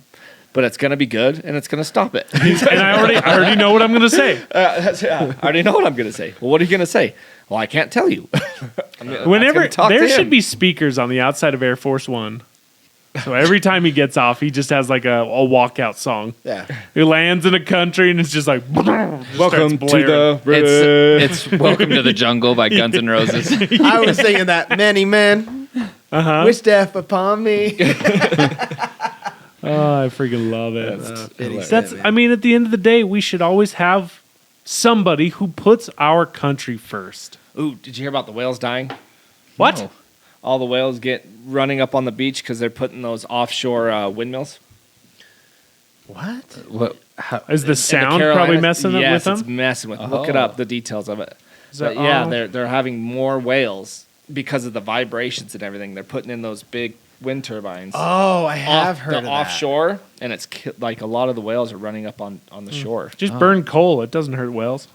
but it's going to be good and it's going to stop it. And I already know what I'm going to say. I already know what I'm going to say. Well, what are you going to say? Well, I can't tell you. Whenever talk to there him. should be speakers on the outside of Air Force One. So every time he gets off, he just has like a walkout song. Yeah. He lands in a country and it's just like Welcome to the... It's Welcome to the Jungle by Guns N' Roses. I was singing that. Many men wish death upon me. Oh, I freaking love it. hilarious. That's. I mean, at the end of the day, we should always have somebody who puts our country first. Ooh, did you hear about the whales dying? What? No. All the whales get running up on the beach because they're putting those offshore windmills. What? What? How, Is the In the sound probably Carolinas. messing up with Yes, them? it's messing with. Look it Oh. up, the details of it. that- But yeah, oh. they're having more whales because of the vibrations and everything. They're putting in those big wind turbines. Oh, I have off heard the of that. offshore, and it's like a lot of the whales are running up on the shore. Just burn coal. It doesn't hurt whales.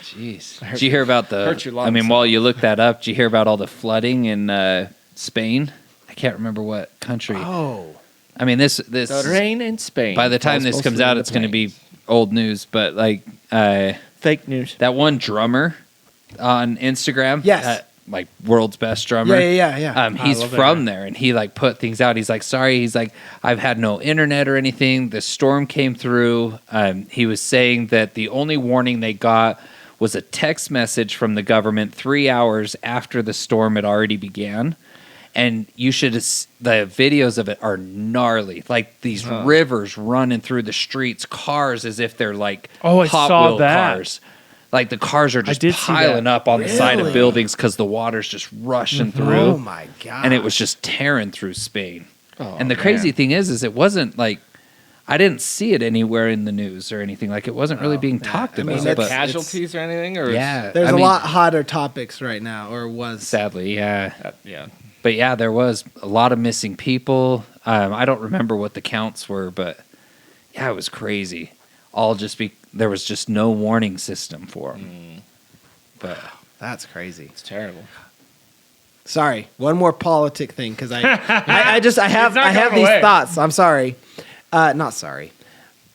Jeez. Did you hear about Hurt your lungs. I mean, while you look that up, did you hear about all the flooding in Spain? I can't remember what country. Oh. I mean, this The rain in Spain. by the time falls this comes mostly out, in the it's going to be plains. old news. But like fake news. that one drummer on Instagram, Yes. like world's best drummer. Yeah. He's love that from guy. there, and he like put things out. He's like, sorry. He's like, I've had no internet or anything. The storm came through. He was saying that the only warning they got was a text message from the government 3 hours after the storm had already began. And you should, the videos of it are gnarly. Like these rivers running through the streets, cars as if they're like Oh, I Hot saw Wheel that. cars. Like the cars are just did see piling that. up on the side of Really? buildings because the water's just rushing through. Oh my god. And it was just tearing through Spain. Oh, and the crazy thing is it wasn't like, I didn't see it anywhere in the news or anything. Like it wasn't really being talked I mean, about. it's- But Casualties or anything? Or yeah, There's I a mean, lot hotter topics right now, or was. sadly, yeah. yeah. But yeah, there was a lot of missing people. I don't remember what the counts were, but yeah, it was crazy. All just there was just no warning system for them. But That's crazy. It's terrible. Sorry, one more politic thing because I have not these going away. thoughts. I'm sorry, not sorry.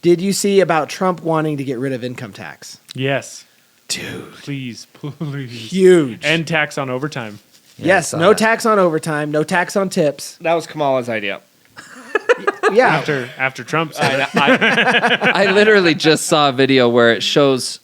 Did you see about Trump wanting to get rid of income tax? Yes. Dude. Please. Huge. And tax on overtime. Yes, no tax on overtime, no tax on tips. That was Kamala's idea. Yeah. After Trump said it. I literally just saw a video where it shows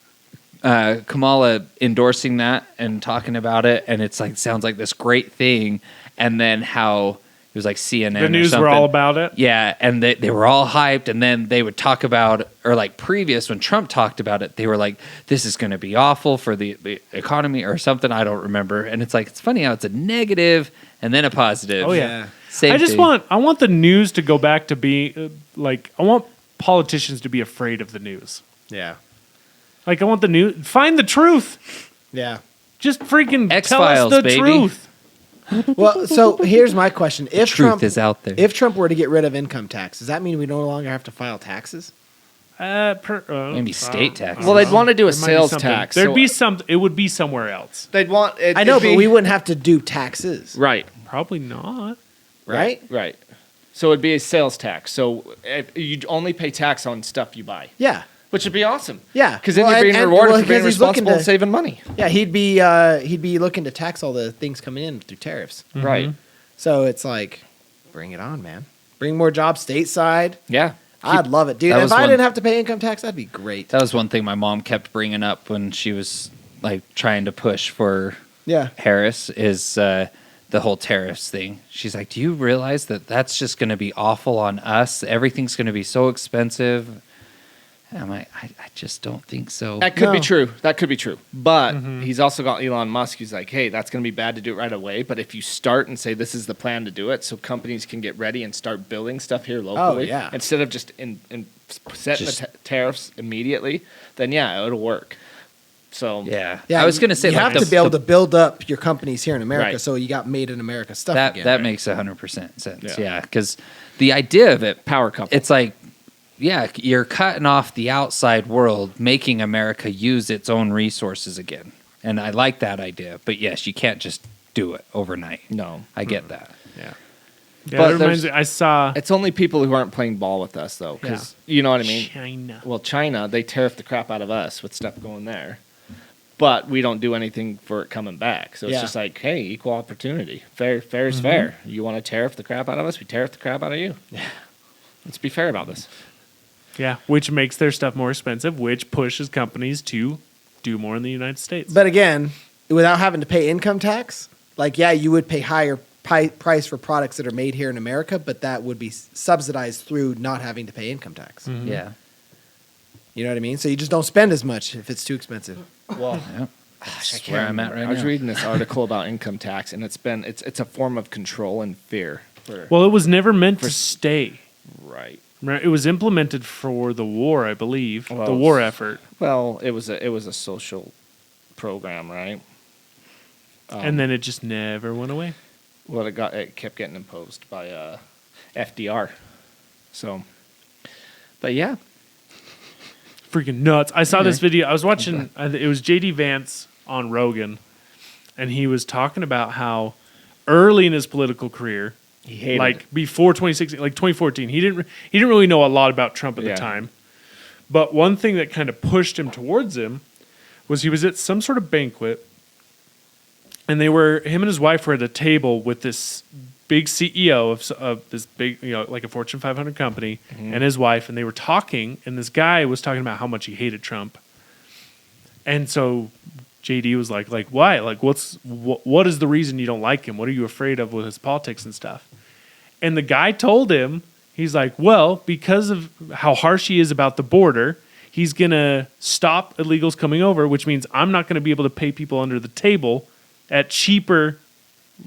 Kamala endorsing that and talking about it, and it's like sounds like this great thing, and then how it was like CNN. The news or were something. all about it. Yeah, and they were all hyped, and then they would talk about, or like previous when Trump talked about it, they were like, "This is going to be awful for the economy" or something. I don't remember. And it's like it's funny how it's a negative and then a positive. Oh yeah. Same I just thing. want the news to go back to be like I want politicians to be afraid of the news. Yeah. Like I want the news find the truth. Yeah. Just freaking tell X-Files, us the baby. truth. Well, so here's my question. If truth Trump is out there. If Trump were to get rid of income tax, does that mean we no longer have to file taxes? Maybe state taxes. Well, they'd want to do a There might be sales something. tax. There'd so be some. It would be somewhere else. They'd want. I know, but we wouldn't have to do taxes, Right. Probably not. right? Right. So it'd be a sales tax. So you'd only pay tax on stuff you buy, Yeah. which would be awesome. Yeah. Because then Well, you're being and- rewarded well, for being because he's looking responsible and to- saving money. Yeah, he'd be looking to tax all the things coming in through tariffs. Right. So it's like, bring it on, man. Bring more jobs stateside. Yeah. I'd love it, dude. that If was I one- didn't have to pay income tax, that'd be great. That was one thing my mom kept bringing up when she was like trying to push for Yeah. Harris is the whole tariffs thing. She's like, "Do you realize that that's just going to be awful on us? Everything's going to be so expensive." And I'm like, I just don't think so. That could be No. true. That could be true. But he's also got Elon Musk. He's like, hey, that's going to be bad to do it right away. But if you start and say this is the plan to do it, so companies can get ready and start building stuff here locally, yeah. instead of just setting Just- the tariffs immediately, then yeah, it'll work. So Yeah, Yeah, I was going to say you like have to be able to build up your companies here in America, Right. so you got made in America stuff that again. that makes 100% sense. Yeah. Yeah, because the idea of it, power couple. it's like, yeah, you're cutting off the outside world, making America use its own resources again, and I like that idea. But yes, you can't just do it overnight. no. I get that. Yeah. But Yeah, that reminds there's- me. I saw It's only people who aren't playing ball with us, though, because you know what I mean. China. Well, China, they tariff the crap out of us with stuff going there, but we don't do anything for it coming back. So it's Yeah. just like, hey, equal opportunity. Fair is fair. You want to tariff the crap out of us? We tariff the crap out of you. Yeah. Let's be fair about this. Yeah, which makes their stuff more expensive, which pushes companies to do more in the United States. But again, without having to pay income tax, like, yeah, you would pay higher price for products that are made here in America, but that would be subsidized through not having to pay income tax. Yeah. You know what I mean? So you just don't spend as much if it's too expensive. Well, Yeah. That's where I'm at right I was now. reading this article about income tax, and it's a form of control and fear. Well, it was never meant to stay. Right. Right? It was implemented for the war, I believe, Well, the war effort, Well, it was a social program, right? and then it just never went away. Well, it kept getting imposed by FDR. So, but yeah, Freaking nuts! I saw this video. I was watching. It was JD Vance on Rogan, and he was talking about how early in his political career, he hated like it. before 2016, like 2014, he didn't really know a lot about Trump at Yeah. the time. But one thing that kind of pushed him towards him was he was at some sort of banquet, and him and his wife were at a table with this big CEO of this big, like a Fortune 500 company, and his wife, and they were talking, and this guy was talking about how much he hated Trump. And so JD was like why? Like what is the reason you don't like him? What are you afraid of with his politics and stuff? And the guy told him, he's like, well, because of how harsh he is about the border, he's going to stop illegals coming over, which means I'm not going to be able to pay people under the table at cheaper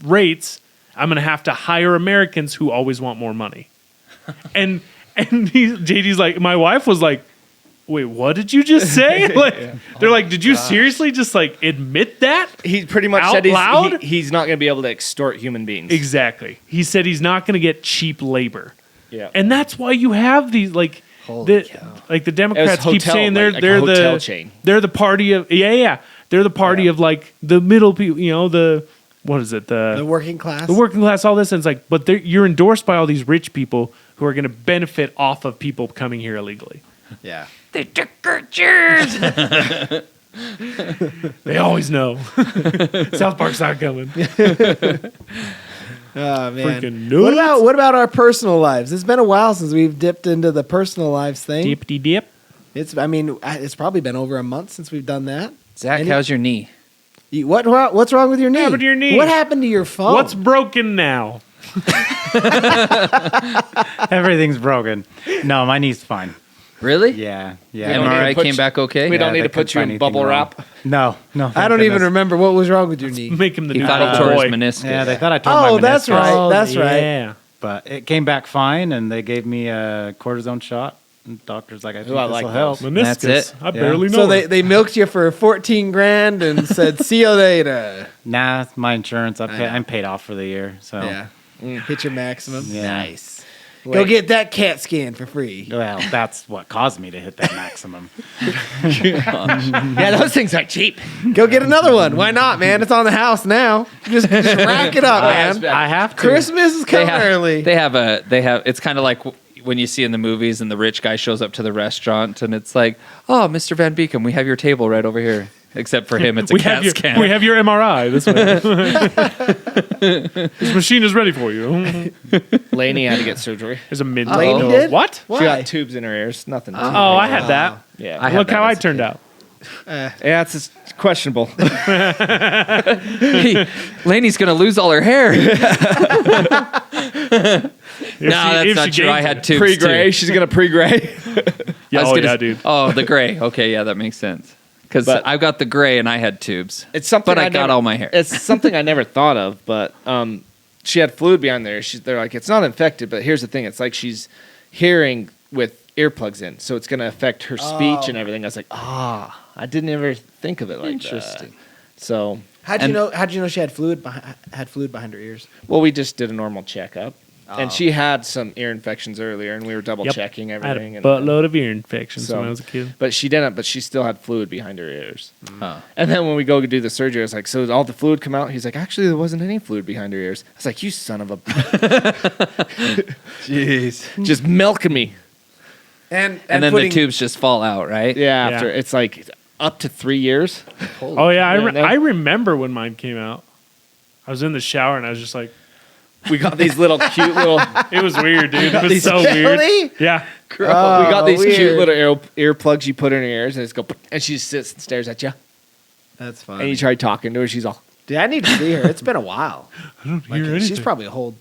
rates. I'm going to have to hire Americans who always want more money. and JD's like, my wife was like, wait, what did you just say? They're like, did you seriously just like admit that? He pretty much Out said loud? he's not going to be able to extort human beings. Exactly. He said he's not going to get cheap labor. Yeah. And that's why you have these like Holy the cow. like the Democrats keep hotel, saying like they're a hotel the chain. they're the party of they're the party of like the middle people, the what is it The working class. the working class, all this, and it's like, but you're endorsed by all these rich people who are going to benefit off of people coming here illegally. Yeah. They took our chairs. They always know. South Park's not coming. Oh man. Freaking nuts. What about our personal lives? It's been a while since we've dipped into the personal lives thing. Dippity dip. It's probably been over a month since we've done that. Zach, how's your knee? What's wrong with your knee? happened to your knee? What happened to your phone? What's broken now? Everything's broken. No, my knee's fine. Really? Yeah. MRI came back okay? We don't need they to put you couldn't in find bubble anything wrap. No. I don't even goodness. remember what was wrong with your knee. Make him the He new thought he bubble tore boy. his meniscus. Yeah, they thought I tore my Oh, that's meniscus. right. That's right. Yeah. But it came back fine, and they gave me a cortisone shot. And doctor's like, I think I this like will help. those. Meniscus. That's it. I barely know. So her. they milked you for 14 grand and said, "See you later." Nah, it's my insurance. know. I'm paid off for the year. So Yeah. Hit your maximum. Yeah. Nice. Go get that CAT scan for free. Well, that's what caused me to hit that maximum. Yeah, those things are cheap. Go get another one. Why not, man? It's on the house now. Just rack it up, man. I have to. Christmas is coming early. They have. It's kind of like when you see in the movies, and the rich guy shows up to the restaurant, and it's like, "Oh, Mr. Van Beekum, we have your table right over here." Except for him, it's a CAT scan. We have your MRI this way. This machine is ready for you. Lainey had to get surgery. There's a mid. Lainey did? What? She got tubes in her ears. Nothing. too Oh, I crazy. had that. Yeah. I had Look that how I as a turned kid. out. Yeah, it's just questionable. Hey, Lainey's gonna lose all her hair. No, that's not true. I had tubes Pre-gray. too. She's gonna pre-gray. Yeah, I was oh, gonna yeah, s- dude. Oh, the gray. Okay, yeah, that makes sense. Because But- I've got the gray and I had tubes. It's something. But I got never- all my hair. It's something I never thought of, but she had fluid behind there. They're like, it's not infected, but here's the thing: it's like she's hearing with earplugs in, so it's going to affect her speech and everything. I was like, I didn't ever think of it like Interesting. that. So, How'd you know she had fluid behind her ears? well, we just did a normal checkup, and she had some ear infections earlier, and we were double checking I had a everything. and buttload of ear infections So- when I was a kid. But she didn't. But she still had fluid behind her ears. Oh. And then when we go to do the surgery, I was like, "So did all the fluid come out?" He's like, "Actually, there wasn't any fluid behind her ears." I was like, "You son of a!" Jeez, just milking me. And then the tubes just fall out, right? Yeah, Yeah. after it's like up to 3 years. Oh yeah, Yeah, I remember when mine came out. I was in the shower and I was just like, We got these little cute little. it was weird, dude. It was These- so weird. Really? Yeah. we got these cute weird. little earplugs you put in her ears, and it's go. And she sits and stares at you. That's fine. And you try talking to her, she's all. Dude, I need to see her. It's been a while. I don't Like, hear anything. she's probably a whole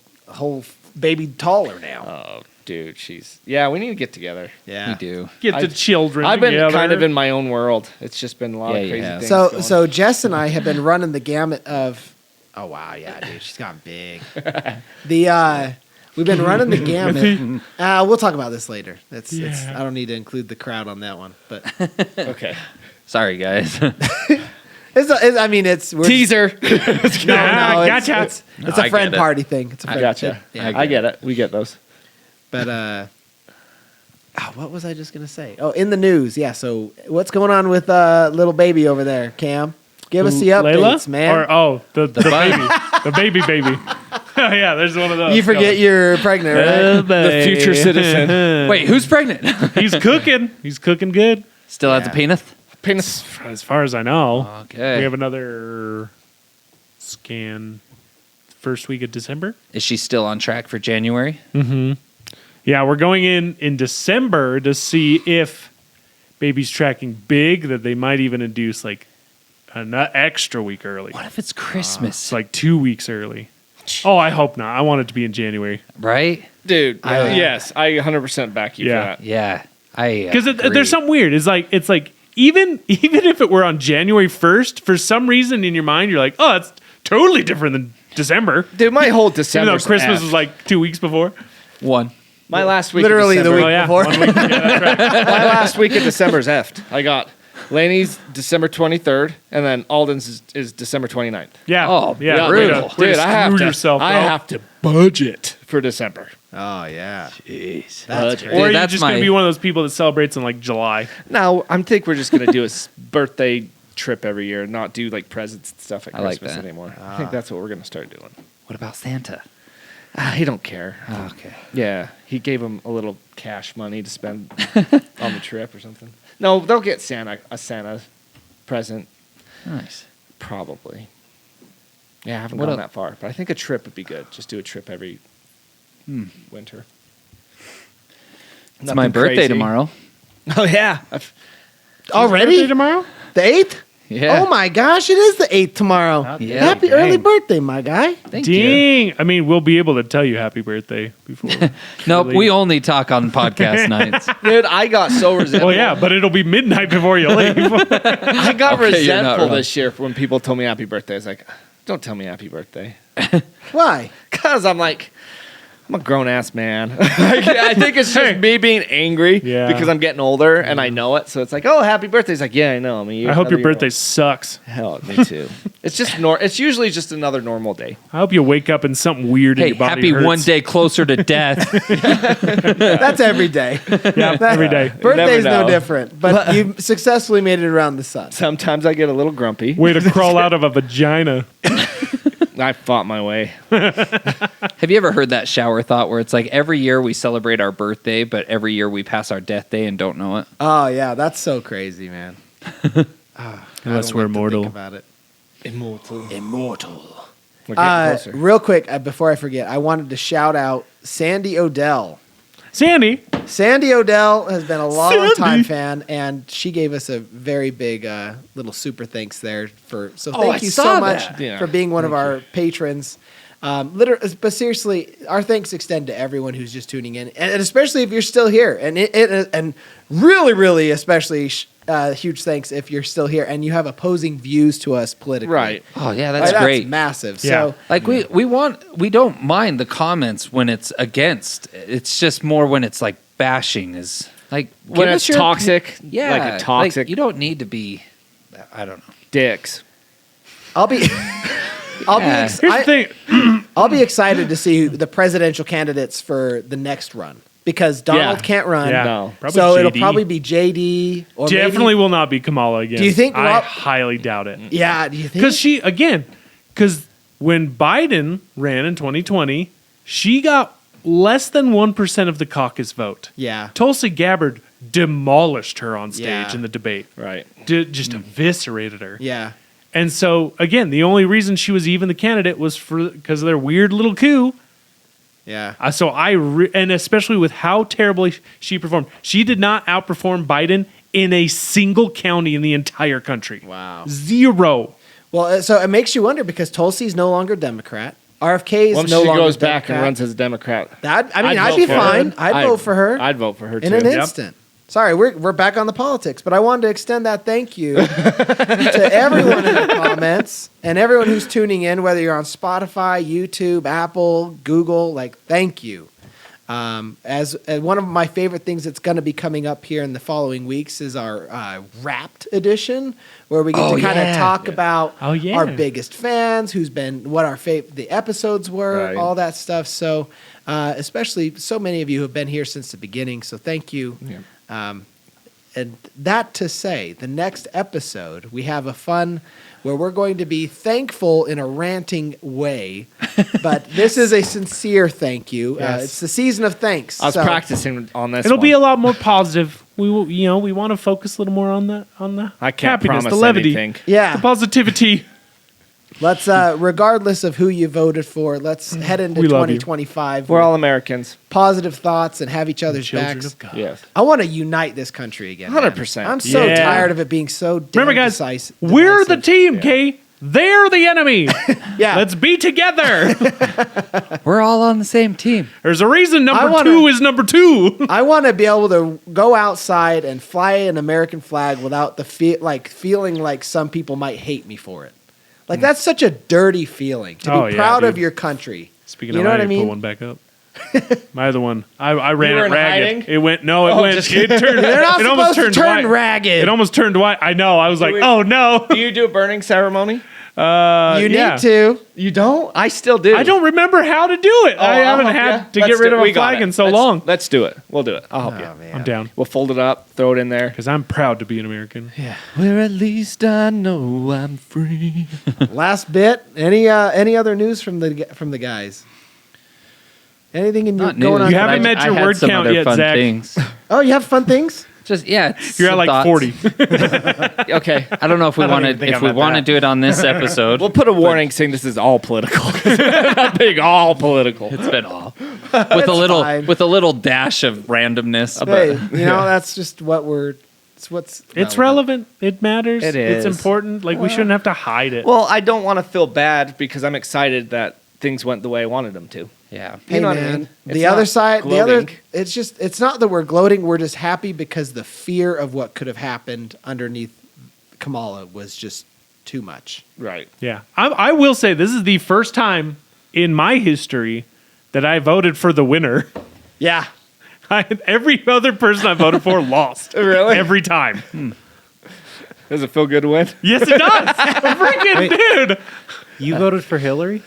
baby taller now. Oh, dude, she's. Yeah, we need to get together. Yeah. You do. Get the I- children I've been together. kind of in my own world. It's just been a lot Yeah, of you crazy have. things. So going. so Jess and I have been running the gamut of. Oh wow, yeah, dude, she's gotten big. We've been running the gamut. We'll talk about this later. It's Yeah. I don't need to include the crowd on that one, but okay. Sorry, guys. it's we're Teaser. No, it's- Gotcha. It's No, a I friend get it. party thing. It's a friend. Gotcha. Yeah. I get it. We get those. But what was I just gonna say? Oh, in the news, yeah. So what's going on with little baby over there, Cam? Give us the updates, Layla? man. Or the bun. baby, the baby. Oh yeah, there's one of those. You forget you're pregnant, right? The future citizen. Wait, who's pregnant? He's cooking. He's cooking good. Still has a Yeah. penis? Penis. As far as I know. Okay. We have another scan first week of December. Is she still on track for January? Yeah, we're going in December to see if baby's tracking big, that they might even induce like an extra week early. What if it's Christmas? It's like 2 weeks early. Oh, I hope not. I want it to be in January. Right? Dude, yes, I 100% back you Yeah. for that. Yeah. Because there's something weird. It's like even if it were on January 1st, for some reason in your mind you're like, oh, it's totally different than December. Dude, my whole Even December. though Christmas was like 2 weeks before. One. my last week. Literally of the December, week Oh yeah, before. 1 week. Yeah, that's right. My last week of December is effed. I got Laney's December 23rd, and then Alden's is December 29th. Yeah. Oh, yeah. brutal. Way to Dude, I have screw to. yourself. I bro. have to budget for December. Oh yeah. Jeez. That's Dude, great. Or are you that's just going my- to be one of those people that celebrates in like July? Now, I think we're just gonna do a birthday trip every year, and not do like presents and stuff at I like Christmas that. anymore. I think that's what we're gonna start doing. What about Santa? He don't care. Oh, okay. Yeah, he gave him a little cash money to spend on the trip or something. No, they'll get a Santa present. Nice. Probably. Yeah, I haven't What gone el- that far, but I think a trip would be good. Just do a trip every winter. It's my birthday tomorrow. Oh yeah, Already? tomorrow? The 8th? Yeah. Oh my gosh, it is the 8th tomorrow. Yeah. Happy Dang. early birthday, my guy. Thank you. Dang. I mean, we'll be able to tell you happy birthday before. Nope, leave. we only talk on podcast nights. dude, I got so resentful. Well, yeah, but it'll be midnight before you leave. I got Okay, you're not resentful wrong. this year when people told me happy birthday. I was like, don't tell me happy birthday, Why? because I'm a grown ass man. I think it's just me being angry Yeah. because I'm getting older and I know it. So it's like, oh, happy birthday. It's like, yeah, I know. I hope your birthday sucks. Hell, me too. It's just it's usually just another normal day. I hope you wake up and something weird in Hey, your body happy hurts. one day closer to death. That's every day. Yeah, every day. Birthday's never no know. different, but you successfully made it around the sun. Sometimes I get a little grumpy. Way to crawl out of a vagina. I fought my way. Have you ever heard that shower thought where it's like every year we celebrate our birthday, but every year we pass our death day and don't know it? Oh yeah, that's so crazy, man. Unless we're immortal. About it. Immortal. We're getting closer. Real quick, before I forget, I wanted to shout out Sandy Odell. Sandy. Sandy Odell has been a long time fan, and she gave us a very big little super thanks there for. So Oh, I thank you saw so much that. Yeah. for being one of our patrons. But seriously, our thanks extend to everyone who's just tuning in, and especially if you're still here, and really, especially huge thanks if you're still here and you have opposing views to us politically. Right. Oh yeah, that's Like, great. That's massive. Yeah. So Like we don't mind the comments when it's against. It's just more when it's like bashing is like When give us it's your- toxic, Yeah, like a toxic you don't need to be. I don't know. dicks. I'll be. I'll Yeah. be. Here's the thing. I'll be excited to see the presidential candidates for the next run because Donald Yeah. can't run. Yeah. No. Probably So it'll JD. probably be JD or Definitely maybe, will not be Kamala again. Do you think I Rob- highly doubt it. Yeah. Do you think? Because when Biden ran in 2020, she got less than 1% of the caucus vote. Yeah. Tulsi Gabbard demolished her on stage Yeah. in the debate. Right. Just eviscerated her. Yeah. And so, again, the only reason she was even the candidate was because of their weird little coup. Yeah. And especially with how terribly she performed. She did not outperform Biden in a single county in the entire country. Wow. 0. Well, so it makes you wonder because Tulsi's no longer Democrat. RFK is Once no she longer goes back Democrat. and runs as a Democrat, I'd vote be for her. fine. I'd vote for her I'd vote for her too. in an Yep. instant. Sorry, we're back on the politics, but I wanted to extend that thank you to everyone in the comments and everyone who's tuning in, whether you're on Spotify, YouTube, Apple, Google. Like, thank you. As one of my favorite things that's going to be coming up here in the following weeks is our Wrapped edition, where we get to kind of talk about Oh, yeah. our biggest fans, who's been what our the episodes were, Right. all that stuff. So, especially so many of you have been here since the beginning. So, thank you. Yeah. And that to say, the next episode, we have a fun where we're going to be thankful in a ranting way, but this is a sincere thank you. Yes. It's the season of thanks. I was so- practicing on this. It'll be a one. lot more positive. We will, we want to focus a little more on the I can't happiness, promise the levity, anything. Yeah. the positivity. Let's, regardless of who you voted for, let's head into We love you. 2025 We're with all Americans. positive thoughts and have each other's Children backs. of God. Yes. I want to unite this country again. man. 100%. I'm so Yeah. tired of it being so damn Remember, guys, decisive. we're the team, Yeah. Kay. They're the enemy. Yeah. Let's be together. We're all on the same team. There's a reason number I wanna- 2 is number 2. I want to be able to go outside and fly an American flag without the feeling like some people might hate me for it. Like that's such a dirty feeling to be Oh, yeah, proud of dude. your country. Speaking You of, know I what I need to mean? pull one back up. My other one, I ran were it in ragged. hiding? It went no, it Oh, went. just It turned. They're not it almost supposed to turned turn white. ragged. It almost turned white. I know. I was like, we- oh no. Do you do a burning ceremony? You yeah. need to. You don't? I still do. I don't remember how to do it. I I'll haven't help had ya. to Let's get rid do of it. We a got flag it. in so Let's- long. Let's do it. We'll do it. I'll help Oh, you. man. I'm down We'll fold it up, throw it in there. because I'm proud to be an American. Where at least I know I'm free. Last bit. Any other news from the guys? Anything in your Not going news, on? You but haven't met I your had word some count other yet, fun Zach. things. Oh, you have fun things? Just You're at some like thoughts. 40. Okay. I don't know if we don't want even to think if I'm we at want to that. do it on this episode. We'll put a warning saying this is all political. Not being all political. It's been all with fine. a little dash of randomness. Hey, that's just what it's what's. It's relevant. It matters. It It's is. important. Like, we shouldn't have to hide it. Well, I don't want to feel bad because I'm excited that things went the way I wanted them to. Yeah. Hey, You know what I man. mean? The It's other not side, gloating. it's not that we're gloating. We're just happy because the fear of what could have happened underneath Kamala was just too much. Right. Yeah. I will say this is the first time in my history that I voted for the winner. Yeah. Every other person I voted for lost. Really? Every time. Does it feel good to win? Yes, it does. Freaking dude. You voted for Hillary?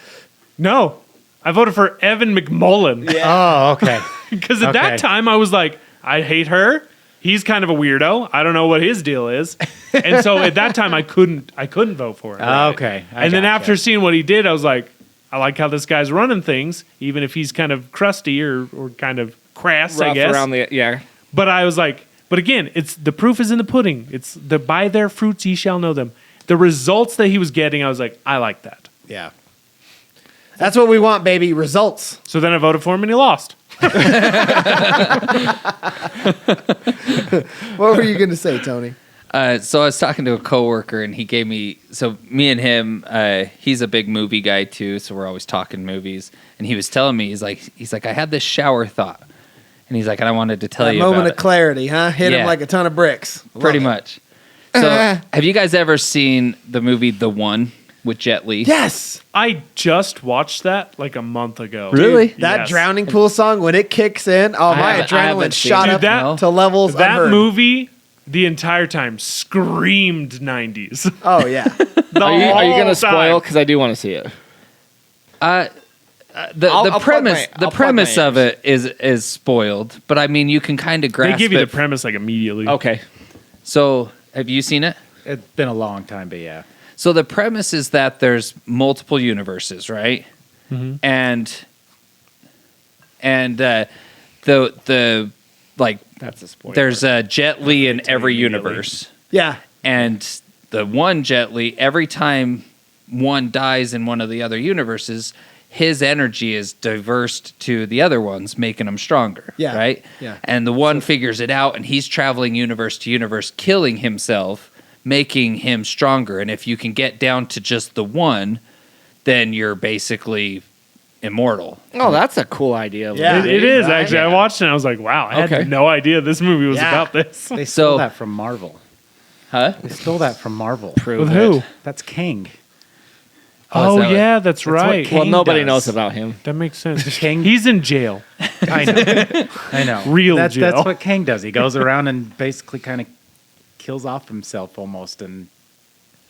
No. I voted for Evan McMullen. Oh, okay. Because at that Okay. time I was like, I hate her. He's kind of a weirdo. I don't know what his deal is. And so at that time I couldn't vote for him. Okay. And then after seeing what he did, I was like, I like how this guy's running things, even if he's kind of crusty or kind of crass, I Rough guess. around the yeah. But I was like, but again, it's the proof is in the pudding. It's the by their fruits ye shall know them. The results that he was getting, I was like, I like that. Yeah. That's what we want, baby. Results. So then I voted for him and he lost. What were you going to say, Tony? So I was talking to a coworker, and he gave me. So me and him, he's a big movie guy too. So we're always talking movies. And he was telling me, he's like, I had this shower thought, and he's like, and I wanted to tell That you moment about of clarity, huh? Hit him Yeah. like a ton of bricks. Love Pretty it. much. So have you guys ever seen the movie The One with Jet Li? Yes. I just watched that like a month ago. Really? That Yes. drowning pool song, when it kicks in, my I adrenaline haven't seen shot it. up Dude, that- to levels That unheard. movie, the entire time, screamed 90s. Oh, yeah. The Are you whole going to spoil? time. Because I do want to see it. The I'll plug premise my- the I'll plug premise my of it is spoiled, but I mean you can kind of They grasp give you it. the premise like immediately. Okay. So have you seen it? It's been a long time, but yeah. So the premise is that there's multiple universes, right? Mhm. And the like That's a spoiler. there's a Jet Li in every immediately. universe, Yeah. and the one Jet Li, every time one dies in one of the other universes, his energy is diversed to the other ones, making them stronger. Yeah. Right. Yeah. And the one figures it out, and he's traveling universe to universe, killing himself, making him stronger. And if you can get down to just the one, then you're basically immortal. Oh, that's a cool idea. Yeah. It is, Right? actually. I watched it and I was like, wow, I Okay. had no idea this movie was Yeah. about this. They So- stole that from Marvel. Huh? They stole that from Marvel. Prove With it. who? That's King. Oh, Oh, is that yeah, that's what right. King Well, nobody does. knows about him. That makes sense. King. He's in jail. I know. I know. Real That's jail. what King does. He goes around and basically kind of kills off himself almost and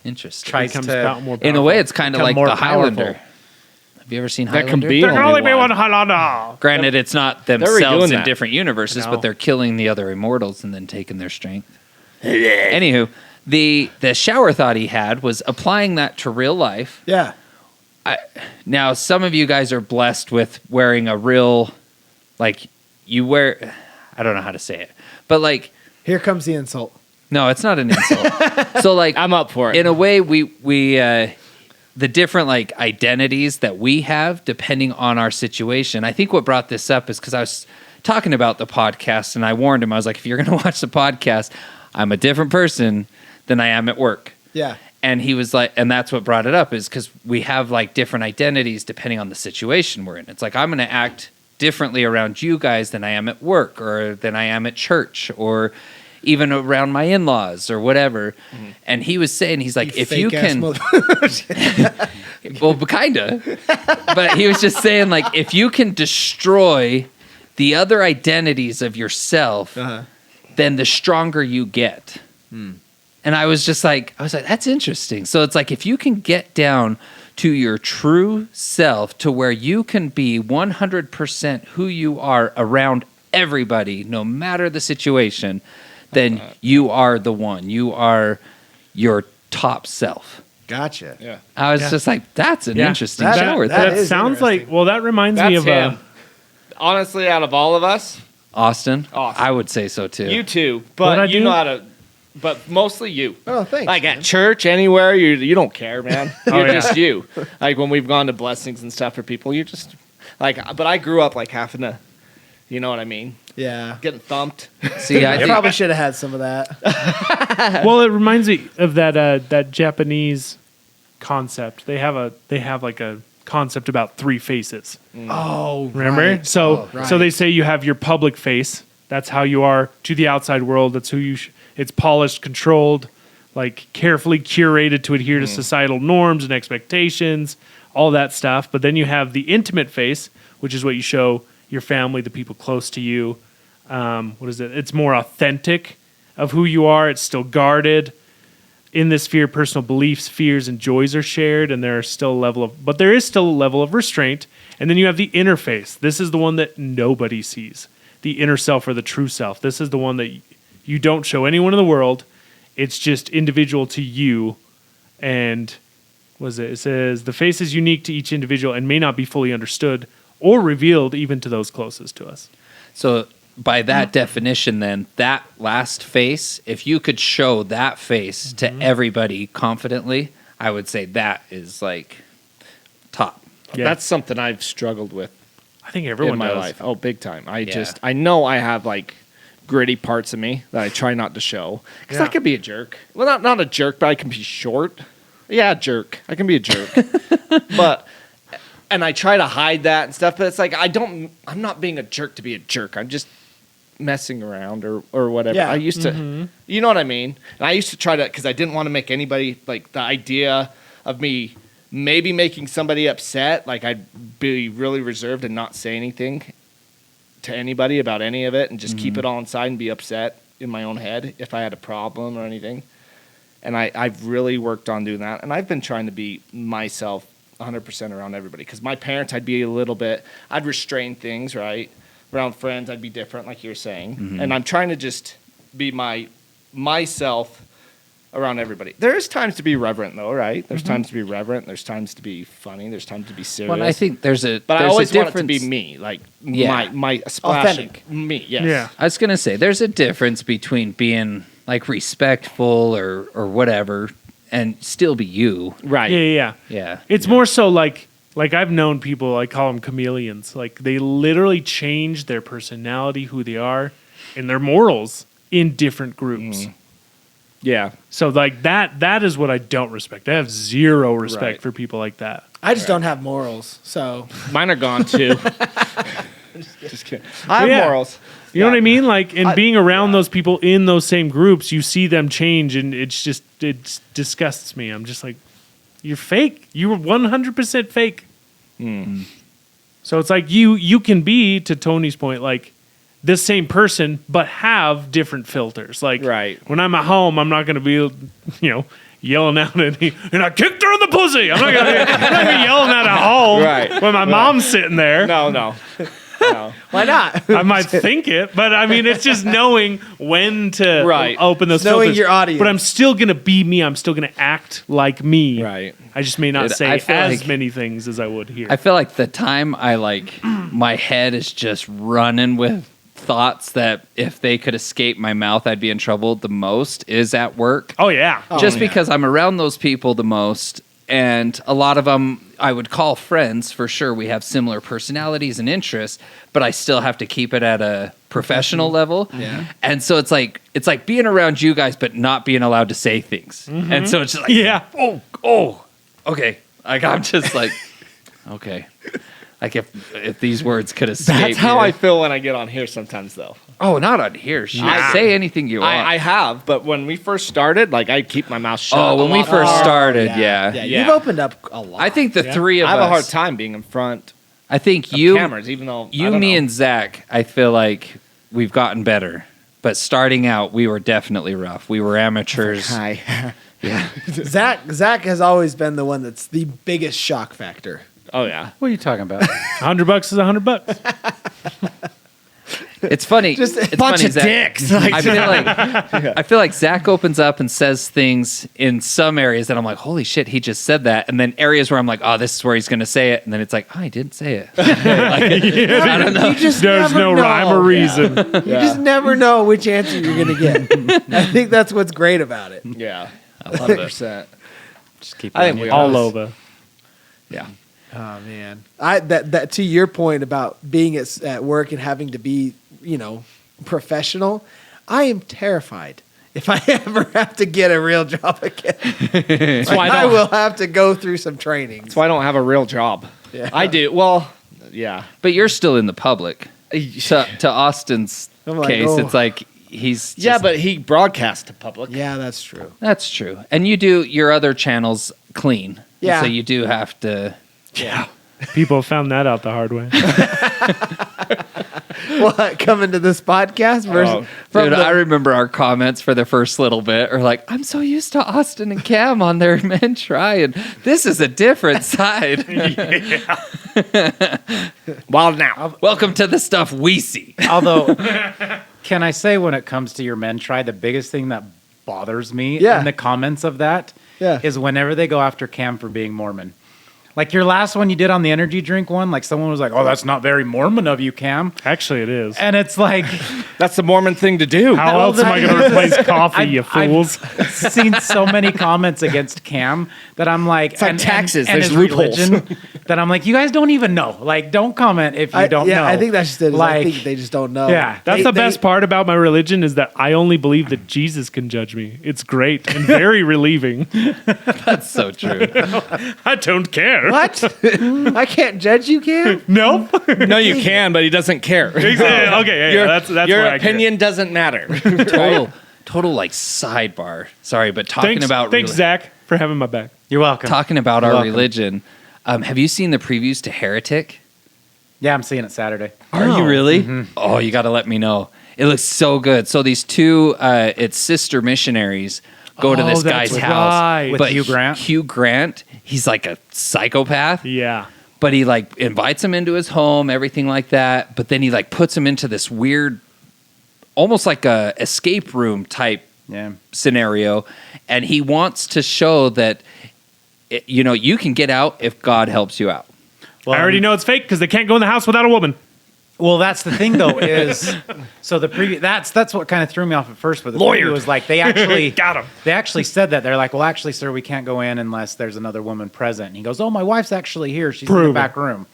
Interesting. tries Becomes to. more In a way, it's kind of Become like more the Highlander. powerful. Have you ever seen That Highlander? can be There can only be one. one Highlander. Granted, it's not redoing themselves in that. different universes, No. but they're killing the other immortals and then taking their strength. Anywho, the shower thought he had was applying that to real life. Yeah. Now, some of you guys are blessed with wearing a real, like, you wear, I don't know how to say it, but like, Here comes the insult. no, it's not an insult. So, like, I'm up for it. in a way, we the different like identities that we have depending on our situation. I think what brought this up is because I was talking about the podcast and I warned him. I was like, if you're going to watch the podcast, I'm a different person than I am at work. Yeah. And he was like, and that's what brought it up is because we have like different identities depending on the situation we're in. It's like, I'm going to act differently around you guys than I am at work or than I am at church or even around my in-laws or whatever. And he was saying, he's like, if you fake-ass can, mother- well, kinda, but he was just saying like, if you can destroy the other identities of yourself, Uh-huh. then the stronger you get. And I was like, that's interesting. So it's like, if you can get down to your true self to where you can be 100% who you are around everybody, no matter the situation, then you are the one. You are your top self. Gotcha. yeah. I was just like, that's an Yeah, interesting that- shower that thought. is sounds interesting. like, well, that reminds me That's of him. honestly, out of all of us, Austin? Austin. I would say so too. you too. What'd But I you do? know how to. But mostly you. Oh, thanks. Like man. at church, anywhere, you don't care, man. You're yeah. just you. Like when we've gone to blessings and stuff for people, you're just like. But I grew up like having to, you know what I mean, Yeah. getting thumped. See, I I think probably should have had some of that. Well, it reminds me of that Japanese concept. They have like a concept about 3 faces. Oh, Remember? right. So Oh, right. so they say you have your public face. That's how you are to the outside world. That's who you. It's polished, controlled, like carefully curated to adhere to societal norms and expectations, all that stuff. But then you have the intimate face, which is what you show your family, the people close to you. What is it? It's more authentic of who you are. It's still guarded. In this sphere, personal beliefs, fears, and joys are shared, and there is still a level of restraint. And then you have the inner face. This is the one that nobody sees. The inner self or the true self. This is the one that you don't show anyone in the world. It's just individual to you. And it says the face is unique to each individual and may not be fully understood or revealed even to those closest to us. so. By that definition, then that last face, if you could show that face to everybody confidently, I would say that is like top. Yeah. That's something I've struggled with I think everyone in my does. life. Oh, big time. Yeah. I know I have like gritty parts of me that I try not to show because I Yeah. could be a jerk. Well, not a jerk, but I can be short. Yeah, jerk. I can be a jerk. And I try to hide that and stuff, but it's like I'm not being a jerk to be a jerk. I'm just messing around or whatever. Yeah. I used to, you know what I mean? And I used to try to, because I didn't want to make anybody, like the idea of me maybe making somebody upset, like I'd be really reserved and not say anything to anybody about any of it and just keep it all inside and be upset in my own head if I had a problem or anything. And I've really worked on doing that. And I've been trying to be myself 100% around everybody. Because my parents, I'd restrain things, right? Around friends, I'd be different, like you're saying. And I'm trying to just be myself around everybody. There is times to be reverent, though, right? There's times to be reverent. There's times to be funny. There's times to be serious. Well, I think there's but I always a want it to difference. be me, like Yeah. my splashing Authentic. me. Yes. Yeah. I was gonna say there's a difference between being like respectful or whatever and still be you. Right. Yeah. Yeah. It's more so like I've known people, I call them chameleons. Like they literally change their personality, who they are, and their morals in different groups. Yeah. So like that is what I don't respect. I have zero respect Right. for people like that. I just don't have morals, so Mine are gone too. Just kidding. I have Yeah. morals. You know what I mean? Like in I- being around those people in those same groups, you see them change and it disgusts me. I'm just like, you're fake. You're 100% fake. So it's like you can be, to Tony's point, like this same person, but have different filters. Like Right. when I'm at home, I'm not going to be, yelling out at me, and I kicked her in the pussy. I'm not going to be yelling at home Right. when my mom's sitting there. No. No. why not? I might think it, but I mean, it's just knowing when to Right. open those Knowing filters. your audience. But I'm still going to be me. I'm still going to act like me. Right. I just may not Dude, say I as feel like- many things as I would here. I feel like the time my head is just running with thoughts that if they could escape my mouth, I'd be in trouble the most is at work. oh, yeah. Just because I'm around those people the most. And a lot of them I would call friends for sure. We have similar personalities and interests, but I still have to keep it at a professional level. Yeah. And so it's like being around you guys, but not being allowed to say things. And so it's just like, Yeah. oh, okay. Like I'm just like, okay. Like if these words could escape. That's how me. I feel when I get on here sometimes, though. Oh, not on here. Shoot. Nah. Say anything you want. I have, but when we first started, like I'd keep my mouth shut. oh, a when we lot first more. started, Yeah, yeah. you've opened up a lot. I think the three of I have us. a hard time being in front I think of you, cameras, even though I you, don't me, know. and Zach. I feel like we've gotten better, but starting out, we were definitely rough. We were amateurs. Hi. Yeah. Zach has always been the one that's the biggest shock factor. Oh yeah. What are you talking about? $100 is $100. It's funny. Just a it's bunch funny, of Zach. dicks. I feel like Zach opens up and says things in some areas that I'm like, holy shit, he just said that. And then areas where I'm like, oh, this is where he's going to say it. And then it's like, oh, I didn't say it. I don't know. You just There's never no know. rhyme or reason. You just never know which answer you're going to get. I think that's what's great about it. Yeah, 100%. Just keep I it think in we your- All over. Yeah. Oh man, that to your point about being at work and having to be, professional. I am terrified if I ever have to get a real job again. why I will have to go through some training. That's why I don't have a real job. Yeah. I do. Well, yeah. But you're still in the public. To Austin's I'm like, case, oh. it's like he's Yeah, just- but he broadcasts to public. Yeah, that's true. that's true. And you do your other channels clean. Yeah. So you do have to. Yeah. People have found that out the hard way. What, coming to this podcast versus from Dude, the- I remember our comments for the first little bit are like, I'm so used to Austin and Cam on their Men Try, and this is a different side. Well, now. Welcome to the stuff we see. Although, can I say when it comes to your Men Try, the biggest thing that bothers me Yeah. in the comments of that Yeah. is whenever they go after Cam for being Mormon. Like your last one you did on the energy drink one, like someone was like, "Oh, that's not very Mormon of you, Cam." Actually, it is. And it's like, That's the Mormon thing to do. How else am I going to replace coffee, you fools? I've seen so many comments against Cam that I'm like, It's like taxes. and There's his loopholes. religion, that I'm like, you guys don't even know. Like, don't comment if you don't know. I think that's just it. I Like, think they just don't know. yeah, That's the best part about my religion is that I only believe that Jesus can judge me. It's great and very relieving. That's so true. I don't care. What? I can't judge you, Cam? Nope. No, you can, but he doesn't care. Okay, yeah, Your, that's your where I opinion doesn't matter. Total like sidebar. Sorry, but talking Thanks, about thanks, Zach, for having my back. You're welcome. talking about You're our welcome. religion. Have you seen the previews to Heretic? Yeah, I'm seeing it Saturday. Are you really? Oh, you got to let me know. It looks so good. So these two, it's sister missionaries, go to Oh, this that's guy's house. right. With But Hugh Grant? Hugh Grant, he's like a psychopath. Yeah. But he like invites him into his home, everything like that. But then he like puts him into this weird, almost like a escape room type Yeah. scenario, and he wants to show that you can get out if God helps you out. Well, I already know it's fake because they can't go in the house without a woman. Well, that's the thing, though, is so the preview. That's what kind of threw me off at first. But the preview was like they actually Got him. They actually said that they're like, well, actually, sir, we can't go in unless there's another woman present. And he goes, oh, my wife's actually here. She's in Prove the it. back room.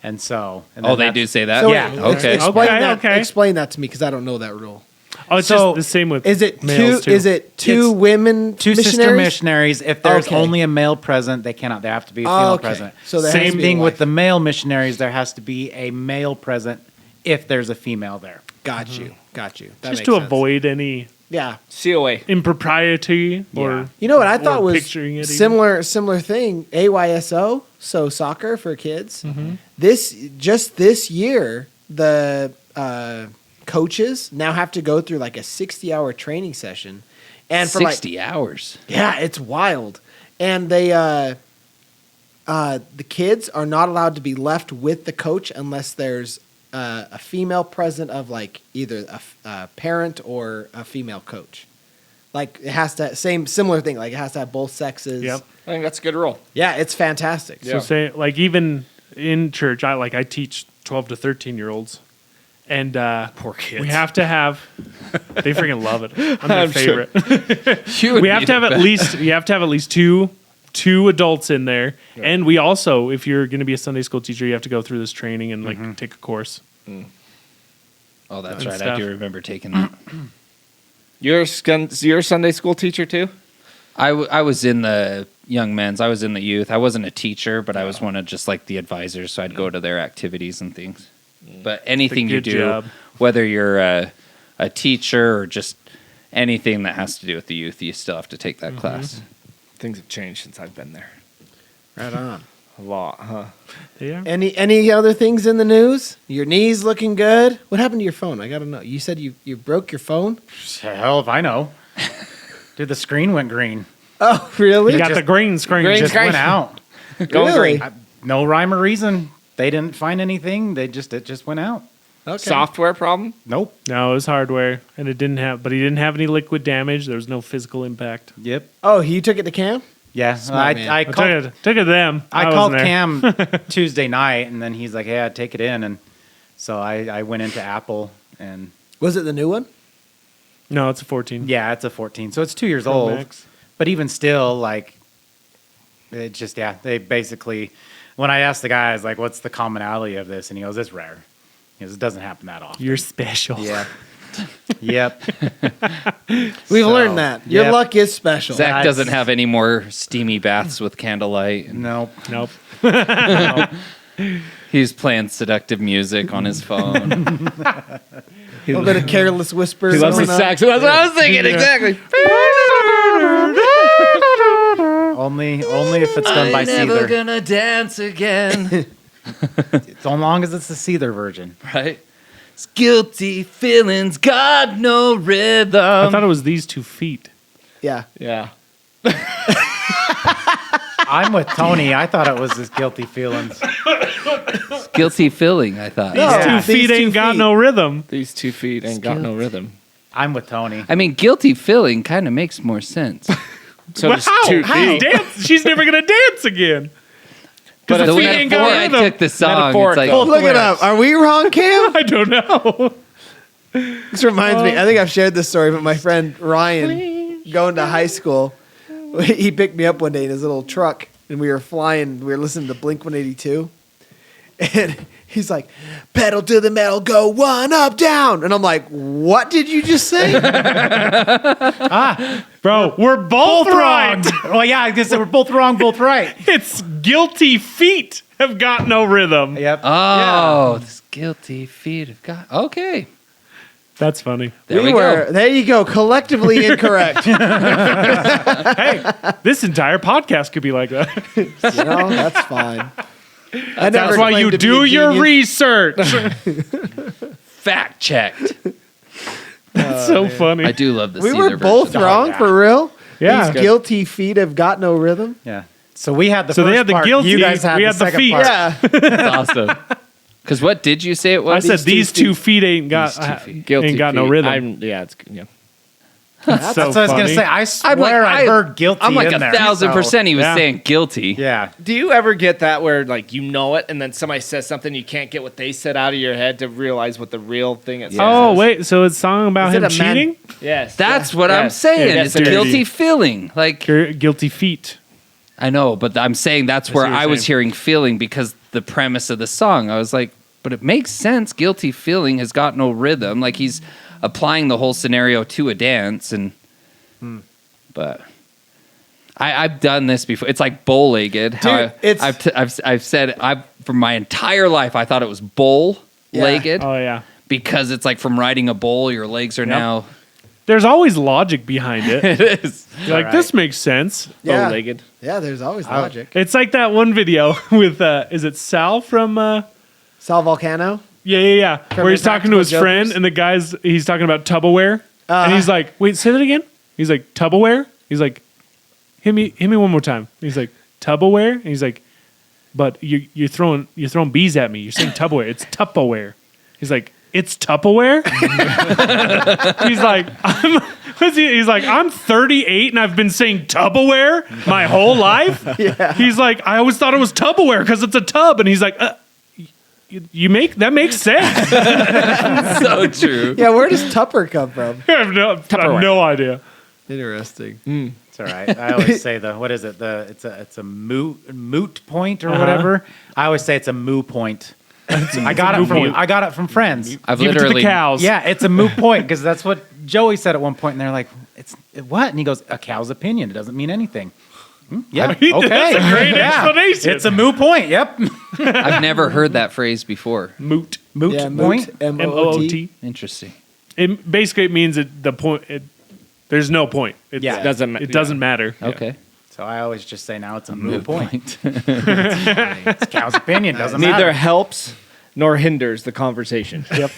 And so, and Oh, then they that's- do say that? So Yeah. Okay. Explain Okay, that. okay. Explain that to me because I don't know that rule. Oh, it's So, just the same with Is it males, two? too. Is it two It's women? Two sister missionaries? missionaries. If there's Okay. only a male present, they cannot. They have to be a female Okay. present. So there has same to be a thing with wife. the male missionaries. There has to be a male present if there's a female there. Got you. Got you. That just makes to sense. avoid any Yeah. COA. impropriety Yeah. or You know what I or thought was picturing it even. similar thing. AYSO, so soccer for kids. Mm-hmm. This year, the coaches now have to go through like a 60-hour training session, and for 60 hours. yeah, it's wild. And they the kids are not allowed to be left with the coach unless there's a female present of like either a parent or a female coach. Like it has to similar thing. Like it has to have both sexes. Yep. I think that's a good rule. Yeah, it's fantastic. Yeah. So say like even in church, I teach 12 to 13-year-olds, and Poor kids. we have to have. They freaking love it. I'm their I'm sure. favorite. We have to have at least two adults in there, and we also, if you're going to be a Sunday school teacher, you have to go through this training and like take a course. Oh, that's And right. I stuff. do remember taking that. You're a Sunday school teacher too? I was in the young men's. I was in the youth. I wasn't a teacher, but I was one of just like the advisors, so I'd go to their activities and things. But anything you good do, job. whether you're a teacher or just anything that has to do with the youth, you still have to take that class. Things have changed since I've been there. Right on. A lot, huh? Yeah. Any other things in the news? Your knees looking good. What happened to your phone? I gotta know. You said you broke your phone. Hell if I know. Dude, the screen went green. Oh, really? You got the green screen. Green Just screen. went out. Going Really? green. No rhyme or reason. They didn't find anything. It just went out. Okay. Software problem? Nope. No, it was hardware, and he didn't have any liquid damage. There was no physical impact. Yep. Oh, you took it to Cam? Yeah. Smart man. I I called, took it to them. I wasn't called there. Cam Tuesday night, and then he's like, "Yeah, take it in." And so I went into Apple, and Was it the new one? No, it's a 14. yeah, it's a 14, so it's 2 years Pro old. Max. But even still, like, it just they basically. When I asked the guy, I was like, "What's the commonality of this?" And he goes, "It's rare." He goes, "It doesn't happen that often." You're special. Yeah. Yep. We've learned that. Your yep. luck is special. Zach That's- doesn't have any more steamy baths with candlelight. And Nope. Nope. he's playing seductive music on his phone. A little bit of careless whispers. He loves the going on. sax. That's what I was thinking, exactly. Only if it's done by Seether. gonna dance again. So long as it's the Seether version. Right? It's guilty feelings, got no I rhythm. thought it was these 2 feet. Yeah. Yeah. I'm with Tony. I thought it was his guilty feelings. Guilty feeling, I thought. No. Yeah. 2 feet These 2 ain't got feet. no rhythm. These 2 feet ain't got no rhythm. I'm with Tony. I mean, guilty feeling kind of makes more sense. So Well, does how? 2 How? feet. Dance? She's never gonna dance again. But Because the the way feet ain't got I rhythm. took the song, it's Metaphorical. like, Look it up. Are we wrong, Cam? I don't know. This reminds me. I think I've shared this story, but my friend Ryan, going to high school, he picked me up one day in his little truck, and we were flying. We were listening to Blink 182, and he's like, "Pedal to the metal, go 1 up, down," and I'm like, "What did you just say?" Bro, we're both right. Well, yeah, I guess we're both wrong, both right. It's guilty feet have got no rhythm. Yep. oh, this guilty feet have got. Okay. That's funny. There we were. go. There you go. Collectively incorrect. you Hey, this entire podcast could be like that. know, that's fine. I That's never why claimed you to be do a your genius. research. Fact checked. That's so funny. I do love the We Seether were both version. wrong yeah. for real. Yeah. These guilty feet have got no rhythm. Yeah. So we had the So first they had the part. guilty, You guys had we the had the second feet. part. Yeah. That's awesome. Because what did you say it I was? said these two 2 feet ain't got These 2 feet. Guilty ain't got no feet. rhythm. Yeah, it's yeah. That's so That's what I was going to funny. say. I swear I heard guilty I'm like in there. 1,000% he was Yeah. saying guilty. Yeah. Do you ever get that where like you know it and then somebody says something you can't get what they said out of your head to realize what the real thing it says? Oh is? wait, so it's a song about Is him it a man- cheating? Yes. That's yeah, what I'm yes. saying. Yes, It's it a is. guilty feeling. Like Guilty feet. I know, but I'm saying that's where what you're I was saying. hearing feeling because the premise of the song. I was like, but it makes sense. Guilty feeling has got no rhythm. Like he's applying the whole scenario to a dance, and but I've done this before. It's like bow-legged. Dude, it's- I've said for my entire life I thought it was bow-legged Oh yeah. because it's like from riding a bull, your legs are now. There's always logic behind it. It is. You're like, this makes sense. Yeah. Bow-legged. Yeah, there's always logic. It's like that one video with is it Sal from Sal Volcano. yeah. Where he's talking to his Impractical friend Jokers? and he's talking about Tupperware. And he's like, wait, say that again? He's like, Tupperware? He's like, hit me one more time. He's like, Tupperware? And he's like, but you're throwing bees at me. You're saying Tupperware. It's Tupperware. He's like, it's Tupperware? He's like, I'm 38 and I've been saying Tupperware my whole life. Yeah. He's like, I always thought it was Tupperware because it's a tub. And he's like, that makes sense. So true. Yeah, where does Tupper come from? I have no idea. Interesting. It's all right. I always say what is it? It's a moot point or whatever. I always say it's a moo point. I got it from friends. I've Give it to literally the cows. Yeah, it's a moot point because that's what Joey said at one point, and they're like, "It's what?" And he goes, "A cow's opinion. It doesn't mean anything." Yeah, okay, That's a great explanation. It's a moot point. Yep, I've never heard that phrase before. moot. moot Yeah, point. M-O-O-T. M-O-O-T. Interesting. It means the point. There's no point. It Yeah. it doesn't matter. Okay. So I always just say now it's a moot point. Point. It's a cow's opinion. Doesn't Neither matter. helps nor hinders the conversation. Yep.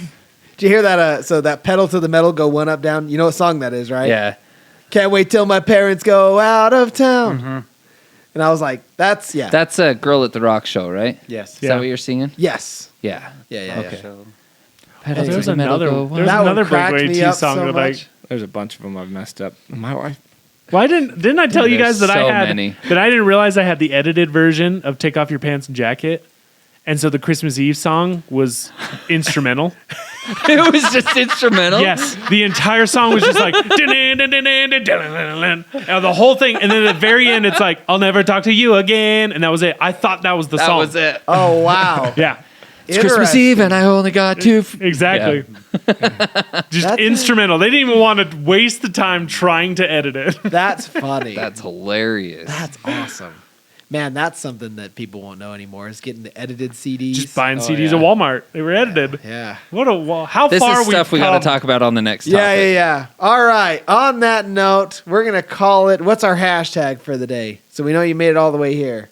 Did you hear that? So that pedal to the metal, go 1 up, down. You know what song that is, right? Yeah. Can't wait till my parents go out of town. And I was like, that's That's a Girl at the Rock show, right? Yes. Is Yeah. that what you're singing? yes. Yeah. Yeah. Okay. Pedal There's to the metal, another go there's wild. That one another cracked Blink me 182 up song so that much. There's a bunch of them I've messed up. My wife. Why didn't I tell you There's guys that I so had many. that I didn't realize I had the edited version of Take Off Your Pants and Jacket, and so the Christmas Eve song was instrumental. It was just instrumental. Yes, the entire song was just like the whole thing, and then at the very end, it's like I'll never talk to you again, and that was it. I thought that was the That song. was it. Oh wow. Yeah, It's Christmas Eve, and I only got two. exactly. Just That's- instrumental. They didn't even want to waste the time trying to edit it. That's funny. That's hilarious. That's awesome. Man, that's something that people won't know anymore is getting the edited CDs. Just buying Oh, CDs yeah. at Walmart. They were edited. Yeah. What a how This far is stuff we got come. to talk about on the next topic. Yeah. All right. On that note, we're going to call it. What's our hashtag for the day? So we know you made it all the way here.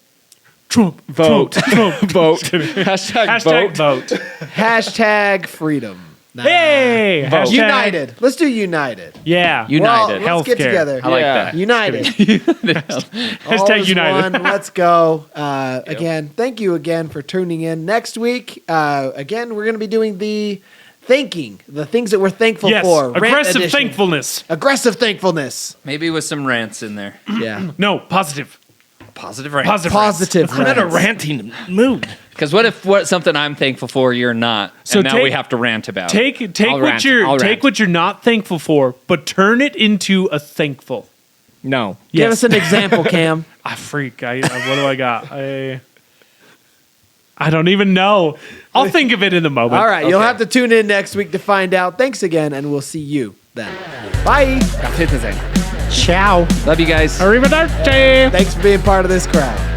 Trump, Vote. Trump, Trump. Vote. Hashtag vote. Hashtag freedom. Nah. Hey, Vote. hashtag- United. Let's do United. Yeah, United. Well, let's get Healthcare. together. I like Yeah. that. United. All Hashtag is United. one. Let's go. Again, thank you again for tuning in. Next week, again, we're going to be doing the thinking, the things that we're thankful Yes, for. Rant aggressive edition. thankfulness. Aggressive thankfulness. Maybe with some rants in there. Yeah. No, positive. Positive rants. Positive. rants. Positive. I'm in a rants. ranting mood. Because what if something I'm thankful for you're not, So and now take- we have to rant about? Take I'll what rant. you're I'll take rant. what you're not thankful for, but turn it into a thankful. No. Give Yes. us an example, Cam. I freak. What do I got? I don't even know. I'll think of it in the moment. All right. You'll Okay. have to tune in next week to find out. Thanks again, and we'll see you then. Bye. Auf Wiedersehen. Ciao. Love you guys. Arrivederci. Thanks for being part of this crowd.